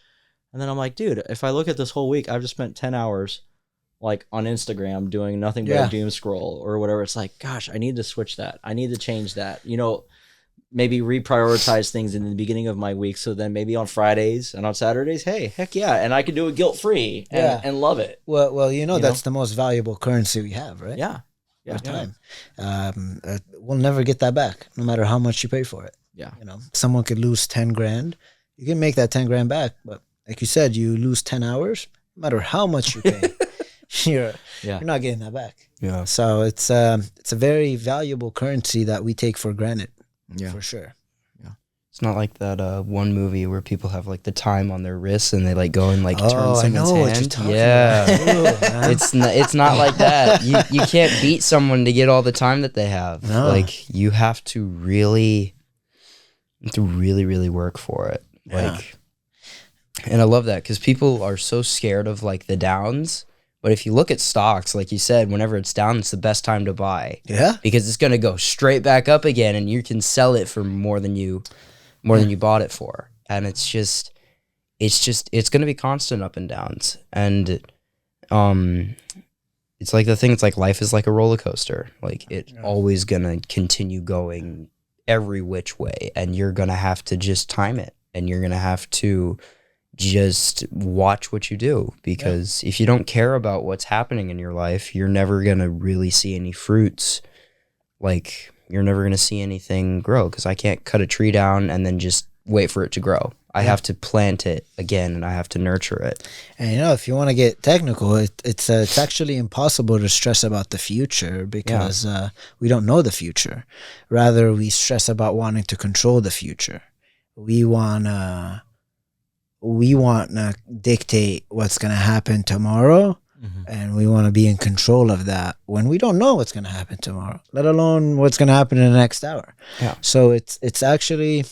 S2: And then I'm like, dude, if I look at this whole week, I've just spent 10 hours like on Instagram doing nothing but a doom scroll or whatever. It's like, gosh, I need to switch that. I need to change that. Maybe reprioritize things in the beginning of my week. So then maybe on Fridays and on Saturdays, hey, heck yeah. And I can do it guilt-free and love it.
S3: Well, that's the most valuable currency we have, right?
S2: Yeah. Yeah.
S3: Time. We'll never get that back, no matter how much you pay for it.
S2: Yeah.
S3: Someone could lose 10 grand. You can make that 10 grand back. But like you said, you lose 10 hours, no matter how much you pay, you're not getting that back.
S1: Yeah.
S3: So it's a very valuable currency that we take for granted.
S2: Yeah.
S3: For sure.
S1: Yeah. It's not like that one movie where people have like the time on their wrists and they like go and like turn someone's hand. It's not like that. You can't beat someone to get all the time that they have.
S3: No.
S1: Like you have to really work for it.
S3: Yeah.
S1: Like, and I love that because people are so scared of like the downs. But if you look at stocks, like you said, whenever it's down, it's the best time to buy.
S3: Yeah.
S1: Because it's going to go straight back up again and you can sell it for more than you bought it for. And it's going to be constant up and downs. And it's like the thing, it's like life is like a roller coaster. Like it's always going to continue going every which way. And you're going to have to just time it. And you're going to have to just watch what you do, because if you don't care about what's happening in your life, you're never going to really see any fruits. Like you're never going to see anything grow, because I can't cut a tree down and then just wait for it to grow. I have to plant it again and I have to nurture it.
S3: And if you want to get technical, it's actually impossible to stress about the future, because we don't know the future. Rather, we stress about wanting to control the future. We want to dictate what's going to happen tomorrow, and we want to be in control of that when we don't know what's going to happen tomorrow, let alone what's going to happen in the next hour.
S1: Yeah.
S3: So it's actually,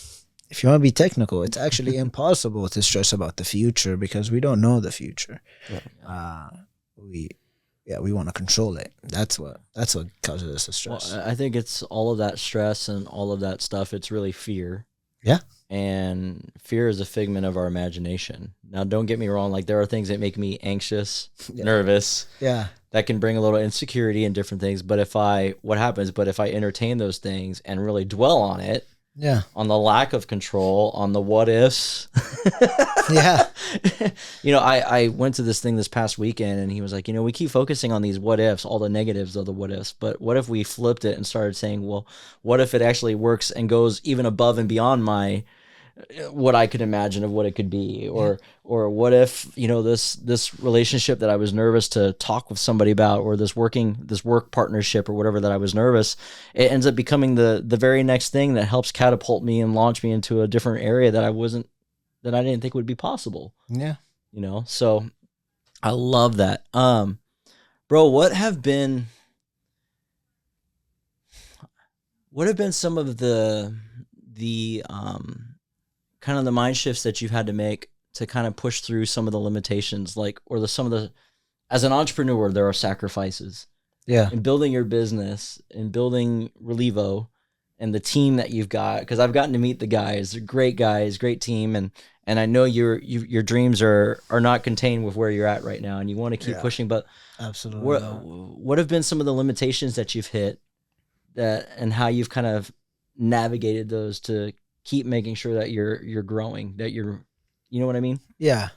S3: if you want to be technical, it's actually impossible to stress about the future, because we don't know the future.
S1: Yeah.
S3: We want to control it. That's what causes us the stress.
S2: Well, I think it's all of that stress and all of that stuff. It's really fear.
S3: Yeah.
S2: and fear is a figment of our imagination. Now, don't get me wrong. Like, there are things that make me anxious, nervous, that can bring a little insecurity and different things. But if I entertain those things and really dwell on it, on the lack of control, on the what ifs. I went to this thing this past weekend, and he was like, we keep focusing on these what ifs, all the negatives of the what ifs, but what if we flipped it and started saying, well, what if it actually works and goes even above and beyond what I could imagine of what it could be, or what if this relationship that I was nervous to talk with somebody about, or this work partnership or whatever that I was nervous, it ends up becoming the very next thing that helps catapult me and launch me into a different area that I didn't think would be possible. So I love that. Bro, what have been some of the kind of the mind shifts that you've had to make to kind of push through some of the limitations, as an entrepreneur, there are sacrifices. In building your business and building Relevo and the team that you've got, because I've gotten to meet the guys. They're great guys, great team, and I know your dreams are not contained with where you're at right now, and you want to keep pushing. But
S3: absolutely,
S2: what have been some of the limitations that you've hit, and how you've kind of navigated those to keep making sure that you're growing, that you know what I mean?
S3: Yeah.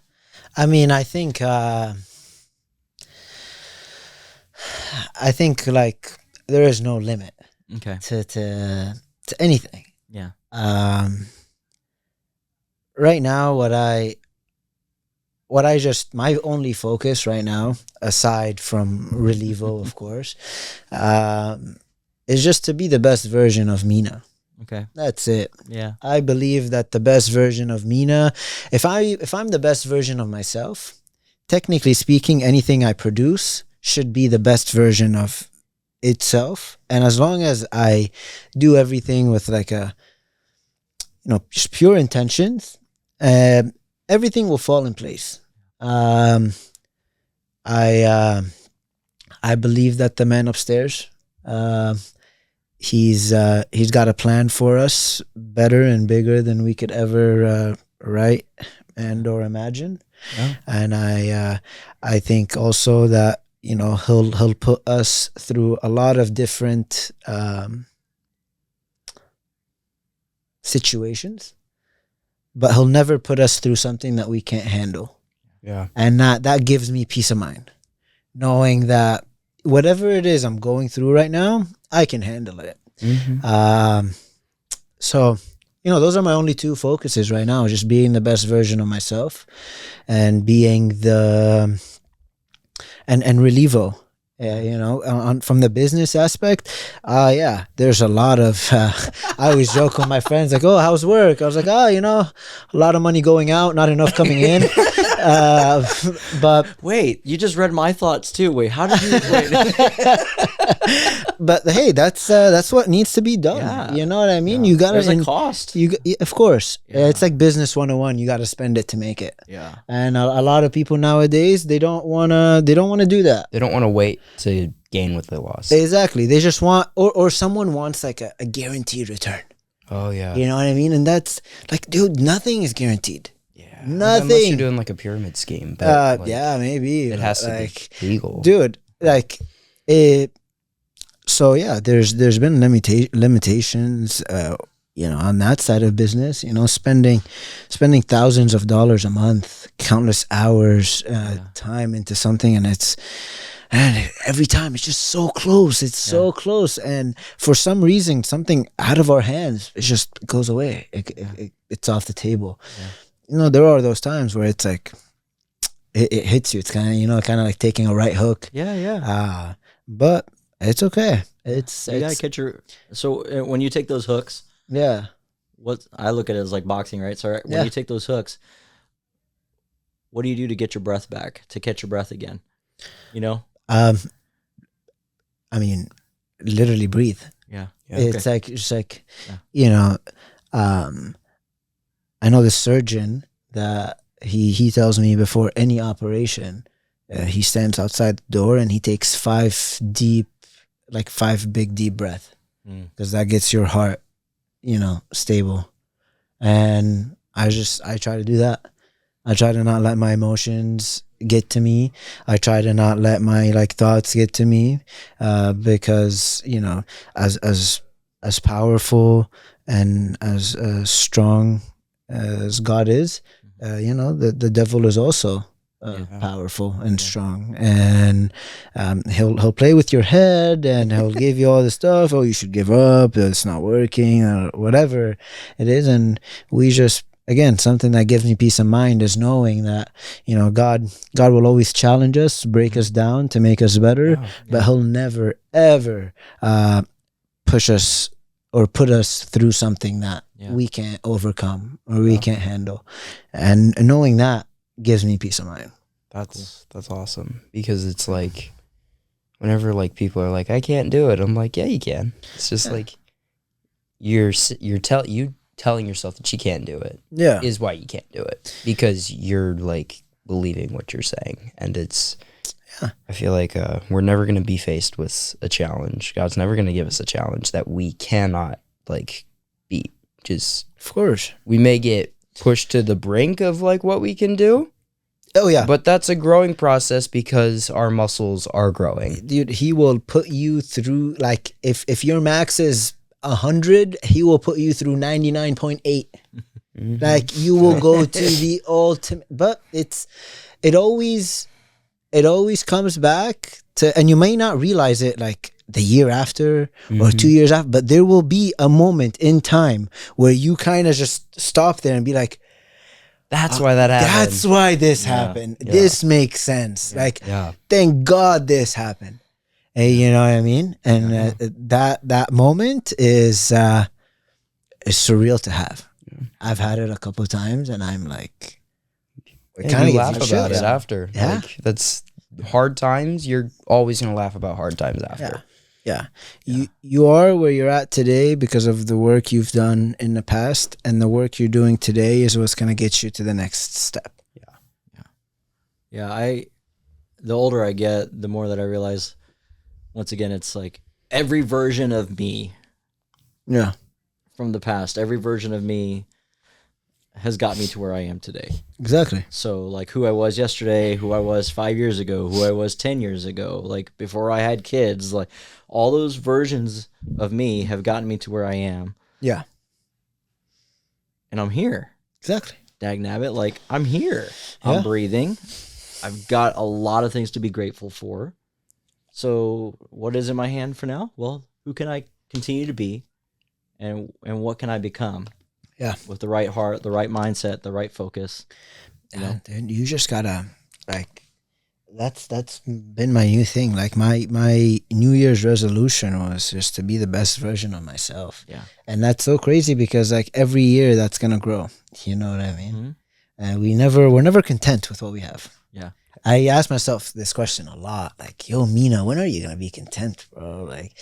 S3: I mean, I think like there is no limit to anything. Right now, my only focus right now, aside from Relevo, of course, is just to be the best version of Mina. That's it. I believe that the best version of Mina, if I'm the best version of myself, technically speaking, anything I produce should be the best version of itself. And as long as I do everything with just pure intentions, everything will fall in place. I believe that the man upstairs, he's got a plan for us better and bigger than we could ever write and or imagine. And I think also that he'll put us through a lot of different situations, but he'll never put us through something that we can't handle. And that gives me peace of mind, knowing that whatever it is I'm going through right now, I can handle it. So, those are my only two focuses right now, just being the best version of myself and being and Relevo. From the business aspect, there's a lot of, I always joke with my friends, like, oh, how's work? I was like, a lot of money going out, not enough coming in. But
S2: wait, you just read my thoughts too. Wait, how did you?
S3: But hey, that's what needs to be done. You know what I mean? You gotta.
S2: There's a cost.
S3: Of course, it's like business 101. You got to spend it to make it. And a lot of people nowadays, they don't wanna do that.
S1: They don't want to wait to gain what they lost.
S3: Exactly. They just want, or someone wants like a guaranteed return.
S1: Oh yeah.
S3: You know what I mean? And that's like, dude, nothing is guaranteed. Nothing.
S1: Unless you're doing like a pyramid scheme. But
S3: maybe.
S1: It has to be legal.
S3: Dude, so yeah, there's been limitations, on that side of business, spending thousands of dollars a month, countless hours, time into something, and every time it's just so close. It's so close. And for some reason, something out of our hands, it just goes away. It's off the table. There are those times where it's like, it hits you. It's kind of like taking a right hook. But it's okay. You
S2: gotta catch so when you take those hooks, what I look at it as like boxing, right? So when you take those hooks, what do you do to get your breath back, to catch your breath again?
S3: I mean, literally breathe. It's like, I know the surgeon that he tells me before any operation, he stands outside the door and he takes 5 big deep breath, because that gets your heart, stable. And I try to do that. I try to not let my emotions get to me. I try to not let my like thoughts get to me, because you know, as powerful and as strong as God is, you know, the devil is also powerful and strong, and he'll play with your head, and he'll give you all this stuff. Oh, you should give up. It's not working, or whatever it is. And we just, again, something that gives me peace of mind is knowing that, you know, God will always challenge us, break us down to make us better, but He'll never ever push us or put us through something that we can't overcome or we can't handle. And knowing that gives me peace of mind.
S1: That's awesome, because it's like whenever like people are like, I can't do it, I'm like, yeah, you can. It's just like you telling yourself that you can't do it is why you can't do it, because you're like believing what you're saying. And it's I feel like we're never going to be faced with a challenge. God's never going to give us a challenge that we cannot like beat. Just
S3: of course
S1: we may get pushed to the brink of like what we can do.
S3: Oh yeah,
S1: but that's a growing process because our muscles are growing.
S3: Dude, He will put you through, like if your max is 100, He will put you through 99.8. Like you will go to the ultimate, but it always comes back to, and you may not realize it like the year after or 2 years after, but there will be a moment in time where you kind of just stop there and be like,
S1: that's why that happened.
S3: That's why this happened.
S1: Yeah.
S3: This makes sense. Like, thank God this happened. You know what I mean? And that moment is surreal to have. I've had it a couple of times, and I'm like,
S1: we kind of laugh about it after.
S3: Yeah,
S1: like, that's hard times. You're always gonna laugh about hard times after.
S3: Yeah. You are where you're at today because of the work you've done in the past, and the work you're doing today is what's going to get you to the next step.
S2: The older I get, the more that I realize, once again, it's like every version of me from the past, every version of me has got me to where I am today.
S3: Exactly.
S2: So like who I was yesterday, who I was 5 years ago, who I was 10 years ago, like before I had kids, like all those versions of me have gotten me to where I am.
S3: Yeah.
S2: And I'm here.
S3: Exactly.
S2: Dagnabbit, like I'm here. I'm breathing. I've got a lot of things to be grateful for. So what is in my hand for now? Well, who can I continue to be, and what can I become?
S3: Yeah.
S2: With the right heart, the right mindset, the right focus.
S3: Dude, you just gotta, like, that's been my new thing. Like my New Year's resolution was just to be the best version of myself.
S2: Yeah.
S3: And that's so crazy because like every year that's gonna grow. You know what I mean? And we're never content with what we have.
S2: Yeah.
S3: I ask myself this question a lot, like, yo, Mina, when are you gonna be content, bro? Like,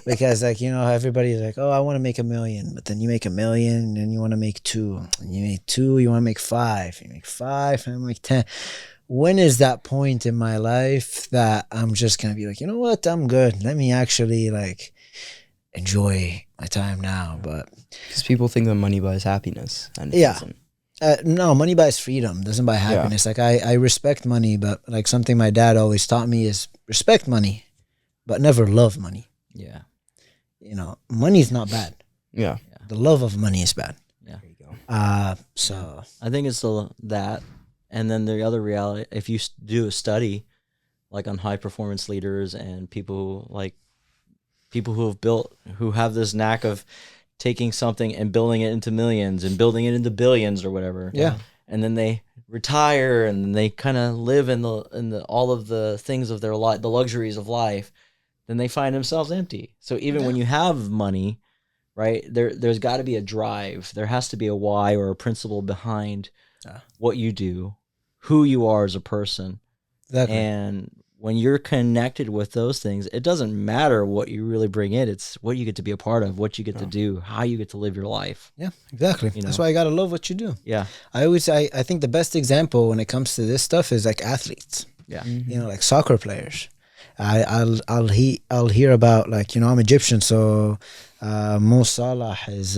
S3: because like, you know, everybody's like, oh, I want to make 1 million, but then you make 1 million, and then you want to make 2, and you make 2, you want to make 5, you make 5, and I make 10. When is that point in my life that I'm just gonna be like, you know what, I'm good. Let me actually like enjoy my time now. But
S1: because people think that money buys happiness, and it doesn't.
S3: No, money buys freedom, doesn't buy happiness. Like I respect money, but like something my dad always taught me is respect money, but never love money.
S2: Yeah.
S3: You know, money is not bad.
S1: Yeah.
S3: The love of money is bad.
S2: Yeah.
S1: There you go.
S3: So
S2: I think it's that. And then the other reality, if you do a study like on high performance leaders and people who have this knack of taking something and building it into millions and building it into billions or whatever.
S3: Yeah.
S2: And then they retire and they kind of live in the all of the things of their life, the luxuries of life. Then they find themselves empty. So even when you have money, right, there's got to be a drive. There has to be a why or a principle behind what you do, who you are as a person.
S3: Exactly.
S2: And when you're connected with those things, it doesn't matter what you really bring in. It's what you get to be a part of, what you get to do, how you get to live your life.
S3: Yeah, exactly. That's why I gotta love what you do.
S2: Yeah.
S3: I think the best example when it comes to this stuff is like athletes.
S2: Yeah.
S3: You know, like soccer players. I'll hear about, like, you know, I'm Egyptian, so Mo Salah is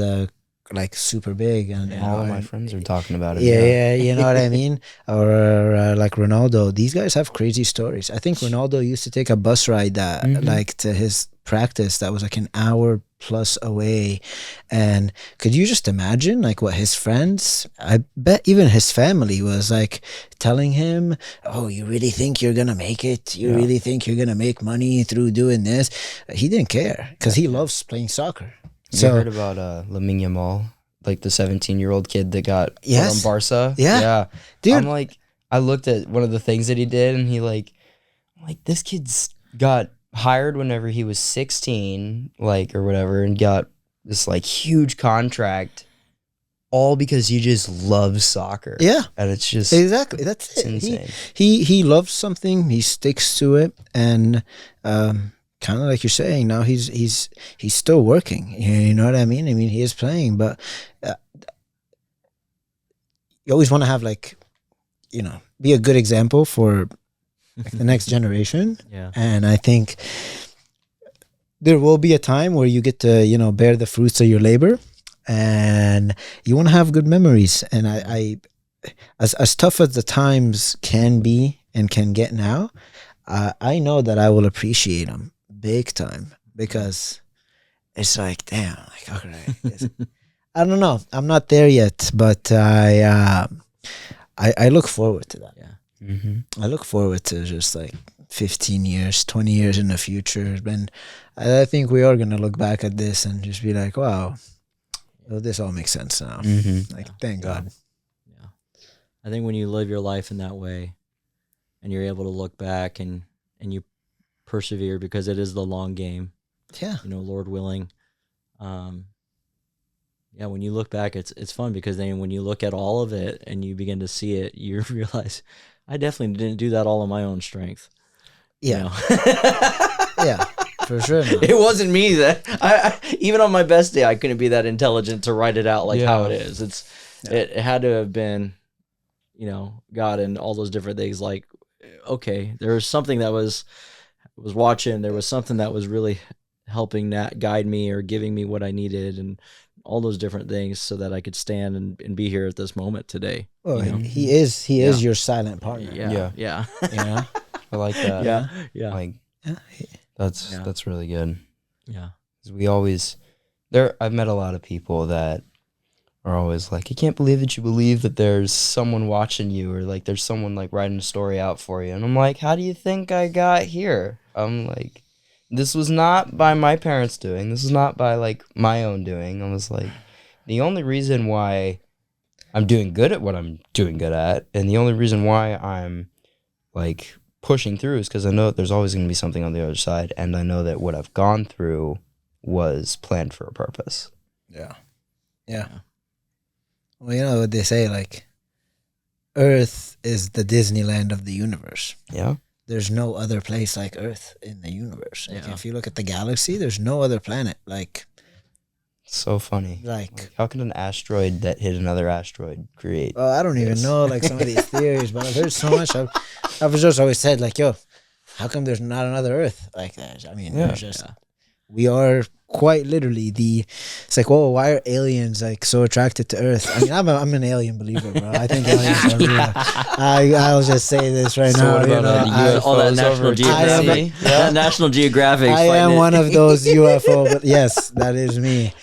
S3: like super big, and
S1: All of my friends are talking about it.
S3: yeah, you know what I mean? Or like Ronaldo. These guys have crazy stories. I think Ronaldo used to take a bus ride that like to his practice that was like an hour plus away. And could you just imagine like what his friends, I bet even his family was like telling him, oh, you really think you're gonna make it? You really think you're gonna make money through doing this? He didn't care because he loves playing soccer.
S1: You heard about Lamine Yamal, like the 17-year-old kid that got put on Barca?
S3: Yeah. Dude.
S1: I'm like, I looked at one of the things that he did, and he like this kid's got hired whenever he was 16, like, or whatever, and got this like huge contract, all because he just loves soccer.
S3: Yeah.
S1: And it's just
S3: exactly, that's it.
S1: insane.
S3: He loves something, he sticks to it, and kind of like you're saying, now he's still working. You know what I mean? I mean, he is playing, but you always want to have like, you know, be a good example for like the next generation.
S2: Yeah.
S3: And I think there will be a time where you get to, you know, bear the fruits of your labor, and you want to have good memories. And I as tough as the times can be and can get now, I know that I will appreciate them big time, because it's like, damn, like, okay, I don't know, I'm not there yet, but I look forward to that. I look forward to just like 15 years, 20 years in the future, and I think we are gonna look back at this and just be like, wow, well, this all makes sense now. Like, thank God.
S2: Yeah. I think when you live your life in that way, and you're able to look back and you persevere, because it is the long game.
S3: Yeah.
S2: You know, Lord willing. Yeah, when you look back, it's fun, because then when you look at all of it and you begin to see it, you realize I definitely didn't do that all on my own strength.
S3: Yeah.
S2: You know?
S3: Yeah, for sure. Man.
S2: It wasn't me that I even on my best day, I couldn't be that intelligent to write it out like how it is. It had to have been, you know, God and all those different things. Like, okay, there was something that was watching. There was something that was really helping that guide me or giving me what I needed, and all those different things, so that I could stand and be here at this moment today.
S3: Well,
S2: you know?
S3: he is your silent partner.
S2: Yeah.
S3: You know?
S1: I like that.
S2: Yeah.
S1: Like, that's really good.
S2: Yeah.
S1: 'Cause we always I've met a lot of people that are always like, I can't believe that you believe that there's someone watching you, or like there's someone like writing a story out for you. And I'm like, how do you think I got here? I'm like, this was not by my parents doing. This is not by like my own doing. I was like, the only reason why I'm doing good at what I'm doing good at, and the only reason why I'm like pushing through, is because I know that there's always going to be something on the other side, and I know that what I've gone through was planned for a purpose.
S3: Yeah. Well, you know what they say, like, Earth is the Disneyland of the universe.
S1: Yeah.
S3: There's no other place like Earth in the universe. Like,
S2: Yeah.
S3: if you look at the galaxy, there's no other planet. Like,
S1: So funny.
S3: Like,
S1: how can an asteroid that hit another asteroid create?
S3: well, I don't even know like some of these theories, but I've heard so much. I've just always said like, yo, how come there's not another Earth like that? I mean, there's just we are quite literally it's like, whoa, why are aliens like so attracted to Earth? I mean, I'm an alien believer, bro. I think aliens are real. I'll just say this right now.
S1: What about
S2: all that National Geographic. That National Geographic.
S3: I am one of those UFO, but yes, that is me.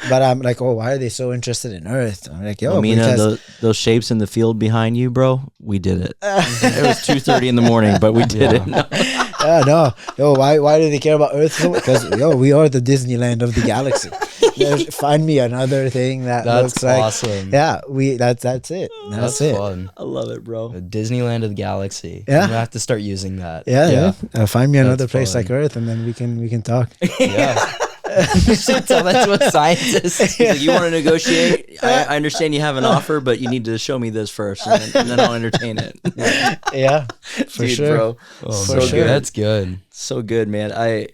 S3: But I'm like, oh, why are they so interested in Earth? I'm like, yo,
S2: Mina, those shapes in the field behind you, bro, we did it. It was 2:30 in the morning, but we did it.
S3: No. Yo, why do they care about Earth so much? Because, yo, we are the Disneyland of the galaxy. Find me another thing that's looks like
S1: awesome.
S3: Yeah, that's it. That's it.
S1: Fun.
S2: I love it, bro.
S1: The Disneyland of the galaxy.
S3: Yeah.
S1: I'm gonna have to start using that.
S3: Yeah. Find me another
S1: That's
S3: place
S1: fun.
S3: like Earth, and then we can talk.
S1: Yeah. So that's what scientists.
S2: He's like, you want to negotiate? I understand you have an offer, but you need to show me this first, and then I'll entertain it.
S3: Yeah, for
S2: Dude,
S3: sure.
S2: bro.
S1: Oh,
S2: So
S1: man,
S2: good.
S1: That's good.
S2: So good, man. I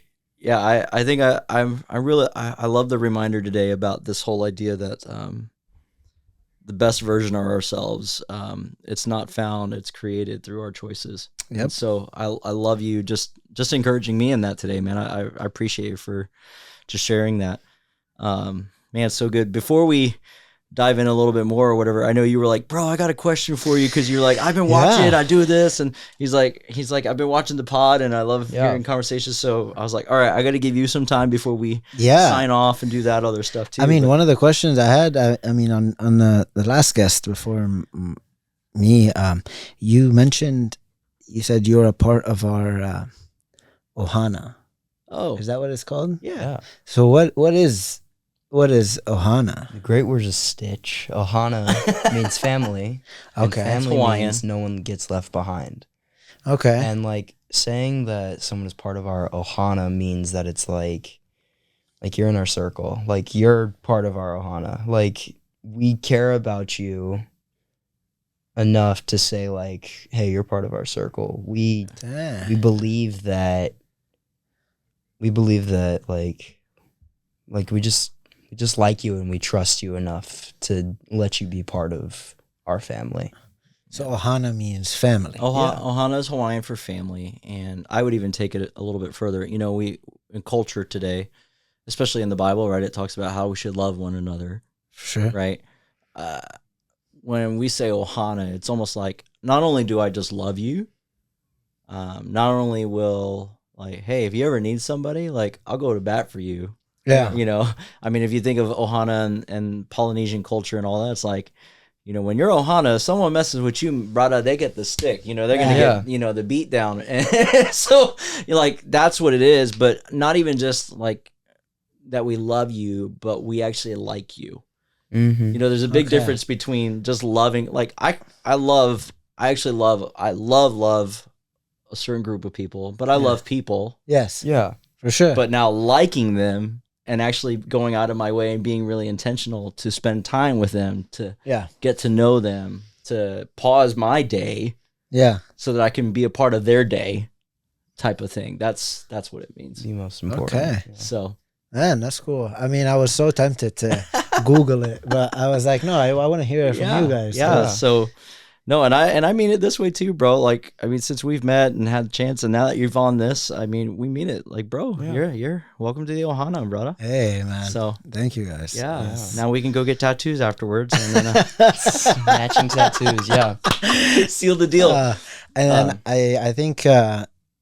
S2: think I love the reminder today about this whole idea that the best version of ourselves, it's not found, it's created through our choices.
S3: Yep.
S2: And so I love you just encouraging me in that today, man. I appreciate you for just sharing that. Man, it's so good. Before we dive in a little bit more or whatever, I know you were like, bro, I got a question for you, because you're like, I've been watching it, I do this, and he's like, I've been watching the pod and I love hearing conversations. So I was like, all right, I got to give you some time before we sign off and do that other stuff too.
S3: I mean, one of the questions I had, I mean, on the last guest before me, you mentioned, you said you're a part of our Ohana.
S2: Oh,
S3: is that what it's called?
S2: Yeah.
S3: So what is Ohana?
S1: The great word is stitch. Ohana means family.
S3: Okay.
S1: And family
S2: Hawaiian.
S1: means no one gets left behind.
S3: Okay.
S1: And like saying that someone is part of our Ohana means that it's like you're in our circle. Like you're part of our Ohana. Like we care about you enough to say like, hey, you're part of our circle. We believe that like we just like you and we trust you enough to let you be part of our family.
S3: So Ohana means family.
S2: Ohana is Hawaiian for family, and I would even take it a little bit further. You know, we in culture today, especially in the Bible, right, it talks about how we should love one another.
S3: Sure.
S2: Right? When we say Ohana, it's almost like, not only do I just love you, not only will, like, hey, if you ever need somebody, like, I'll go to bat for you.
S3: Yeah.
S2: You know, I mean, if you think of Ohana and Polynesian culture and all that, it's like, you know, when you're Ohana, if someone messes with you, brother, they get the stick. You know, they're going to get, you know, the beat down. And so, you're like, that's what it is. But not even just like that we love you, but we actually like you.
S1: Mm-hmm.
S2: You know, there's a big difference between just loving. Like, I love a certain group of people, but I love people.
S3: Yes.
S1: Yeah.
S3: For sure.
S2: But now liking them and actually going out of my way and being really intentional to spend time with them, to get to know them, to pause my day, so that I can be a part of their day, type of thing. That's what it means.
S1: The most important.
S3: Okay.
S1: Yeah.
S2: So,
S3: man, that's cool. I mean, I was so tempted to Google it, but I was like, no, I want to hear it from you guys.
S2: Yeah. So, no, and I mean it this way too, bro. Like, I mean, since we've met and had a chance, and now that you've on this, I mean, we mean it. Like, bro, you're welcome to the Ohana, brother.
S3: Hey, man.
S2: So,
S3: thank you guys.
S2: Yeah. Now we can go get tattoos afterwards, and then
S1: matching tattoos. Yeah.
S2: Seal the deal.
S3: And then I think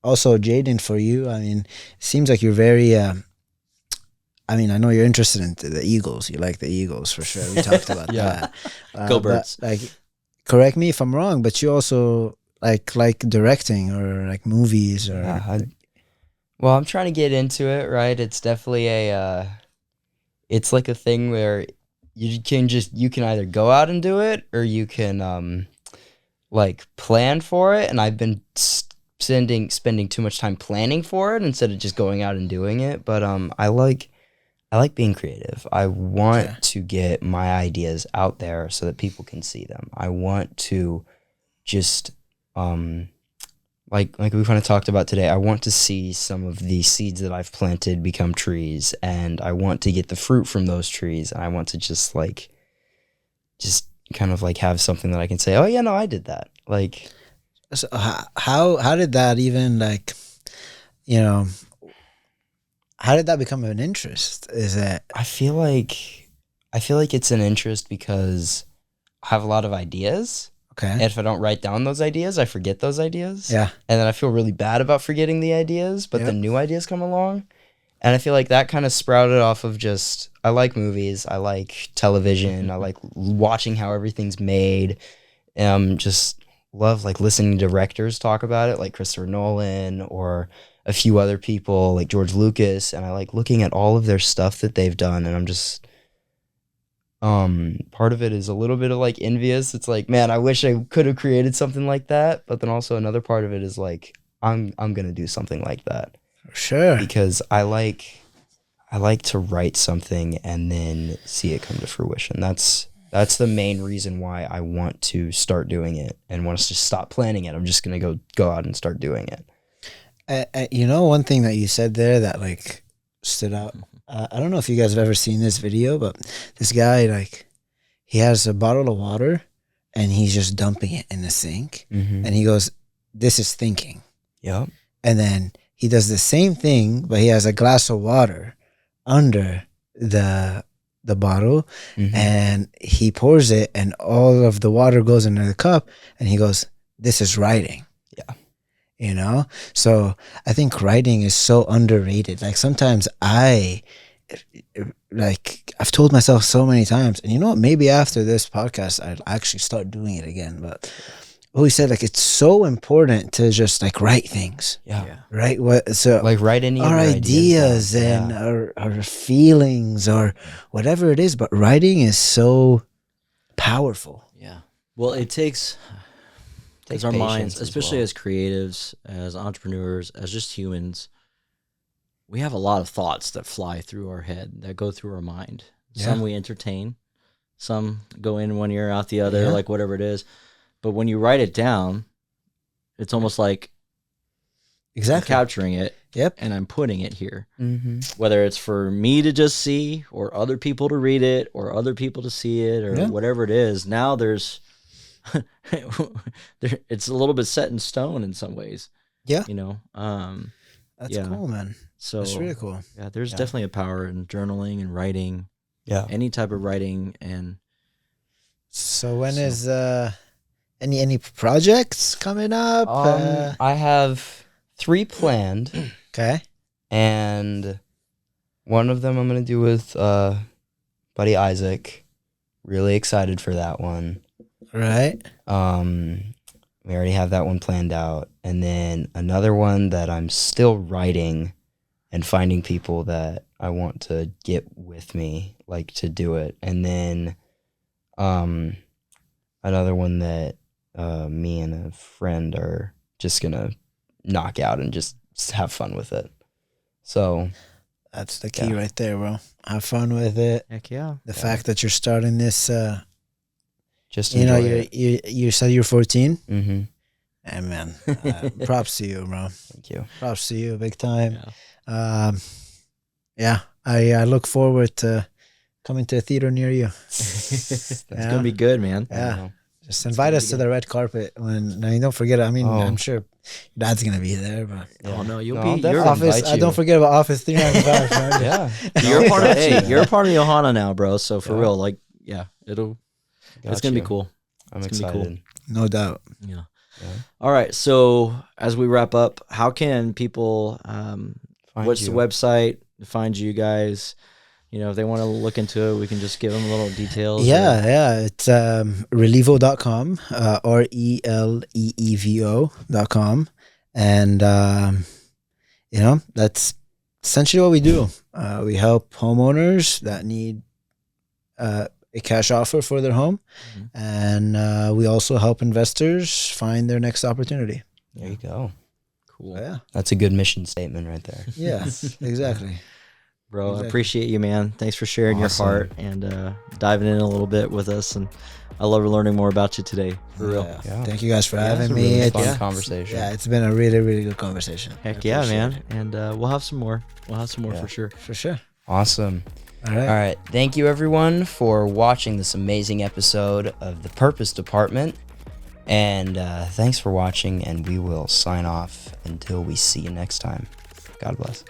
S3: also Jaden, for you, I mean, it seems like you're very. I mean, I know you're interested in the Eagles. You like the Eagles for sure. We talked about that.
S2: Go Birds.
S3: But, like, correct me if I'm wrong, but you also like directing or like movies or.
S1: Well, I'm trying to get into it. Right, it's definitely it's like a thing where you can either go out and do it, or you can like plan for it. And I've been spending too much time planning for it instead of just going out and doing it. But I like being creative. I want to get my ideas out there so that people can see them. I want to just, like we kind of talked about today, I want to see some of the seeds that I've planted become trees, and I want to get the fruit from those trees. And I want to just kind of like have something that I can say, oh yeah, no, I did that. Like,
S3: so how did that even, like, you know, how did that become an interest? Is it?
S1: I feel like it's an interest because I have a lot of ideas.
S3: Okay.
S1: And if I don't write down those ideas, I forget those ideas.
S3: Yeah.
S1: And then I feel really bad about forgetting the ideas, but the new ideas come along. And I feel like that kind of sprouted off of just, I like movies, I like television, I like watching how everything's made. Just love like listening to directors talk about it, like Christopher Nolan or a few other people like George Lucas, and I like looking at all of their stuff that they've done, and I'm just part of it is a little bit of like envious. It's like, man, I wish I could have created something like that, but then also another part of it is like I'm gonna do something like that.
S3: Sure.
S1: Because I like to write something and then see it come to fruition. That's the main reason why I want to start doing it and want us to stop planning it. I'm just gonna go out and start doing it.
S3: You know, one thing that you said there that like stood out. I don't know if you guys have ever seen this video, but this guy, like, he has a bottle of water and he's just dumping it in the sink, and he goes, "This is thinking."
S1: Yep.
S3: And then he does the same thing, but he has a glass of water under the the bottle, and he pours it, and all of the water goes into the cup, and he goes, "This is writing."
S1: Yeah.
S3: You know? So I think writing is so underrated. Like sometimes I've told myself so many times, and you know what, maybe after this podcast I'll actually start doing it again. But always said like it's so important to just like write things.
S1: Yeah.
S3: Right? What so
S1: Like write any of
S3: our
S1: your
S3: ideas
S1: down.
S3: and our feelings or whatever it is, but writing is so powerful.
S2: Yeah. Well, it takes our minds,
S1: patience
S2: especially
S1: as
S2: as creatives, as entrepreneurs, as just humans, we have a lot of thoughts that fly through our head, that go through our mind. Some we entertain, some go in one ear, out the other, like whatever it is. But when you write it down, it's almost like I'm capturing it.
S3: Yep.
S2: And I'm putting it here.
S1: Mm-hmm.
S2: Whether it's for me to just see, or other people to read it, or other people to see it, or whatever it is. Now there's it's a little bit set in stone in some ways.
S3: Yeah.
S2: You know.
S3: That's cool, man.
S2: So
S3: it's really cool.
S2: Yeah, there's definitely a power in journaling and writing.
S1: Yeah.
S2: Any type of writing. And
S3: so when is any projects coming up?
S1: I have 3 planned.
S3: Okay.
S1: And one of them I'm gonna do with buddy Isaac. Really excited for that one.
S3: Right.
S1: We already have that one planned out. And then another one that I'm still writing and finding people that I want to get with me, like to do it. And then another one that me and a friend are just gonna knock out and just have fun with it. So
S3: that's the key right there, bro. Have fun with it.
S2: Heck yeah.
S3: The fact that you're starting this
S1: just
S3: you know,
S1: enjoy
S3: you said you're 14.
S1: Mm-hmm.
S3: And man, props to you, bro.
S1: Thank you.
S3: Props to you, big time. I look forward to coming to a theater near you.
S2: That's gonna be good, man.
S3: Yeah. Just invite us to the red carpet when. I mean, don't forget. I mean, I'm sure your dad's gonna be there, but
S2: Oh no, you'll
S1: I'll
S2: be.
S1: definitely
S2: You're
S3: Office.
S1: invite you.
S3: Don't forget about Office 395. Man.
S1: Yeah.
S2: you're part of. Hey, you're a part of Johanna now, bro. So for real, like, it's
S1: Got
S2: gonna be
S1: you.
S2: cool.
S1: I'm
S2: It's gonna be
S1: excited.
S2: cool.
S3: No doubt.
S2: Yeah. All right. So as we wrap up, how can people? What's the website to find you guys? You know, if they want to look into it, we can just give them a little details.
S3: Yeah. It's relevo.com, RELEEVO.com. And, that's essentially what we do. We help homeowners that need a cash offer for their home. And we also help investors find their next opportunity.
S1: There you go.
S2: Cool.
S3: Yeah.
S1: That's a good mission statement right there.
S3: Yeah, exactly.
S2: Bro,
S3: Exactly.
S2: I appreciate you, man. Thanks for sharing your heart and diving in a little bit with us. And I love learning more about you today. For real.
S1: Yeah.
S3: Thank you guys for
S1: It's
S3: having
S1: a
S3: me.
S1: really fun
S3: It's-
S1: conversation.
S3: Yeah, it's been a really, really good conversation.
S2: Heck
S3: I
S2: yeah,
S3: appreciate
S2: man.
S3: it.
S2: And we'll have some more. We'll have some more for sure.
S3: For sure.
S1: Awesome.
S3: All right.
S1: All right. Thank you, everyone, for watching this amazing episode of The Purpose Department. And thanks for watching, and we will sign off until we see you next time. God bless.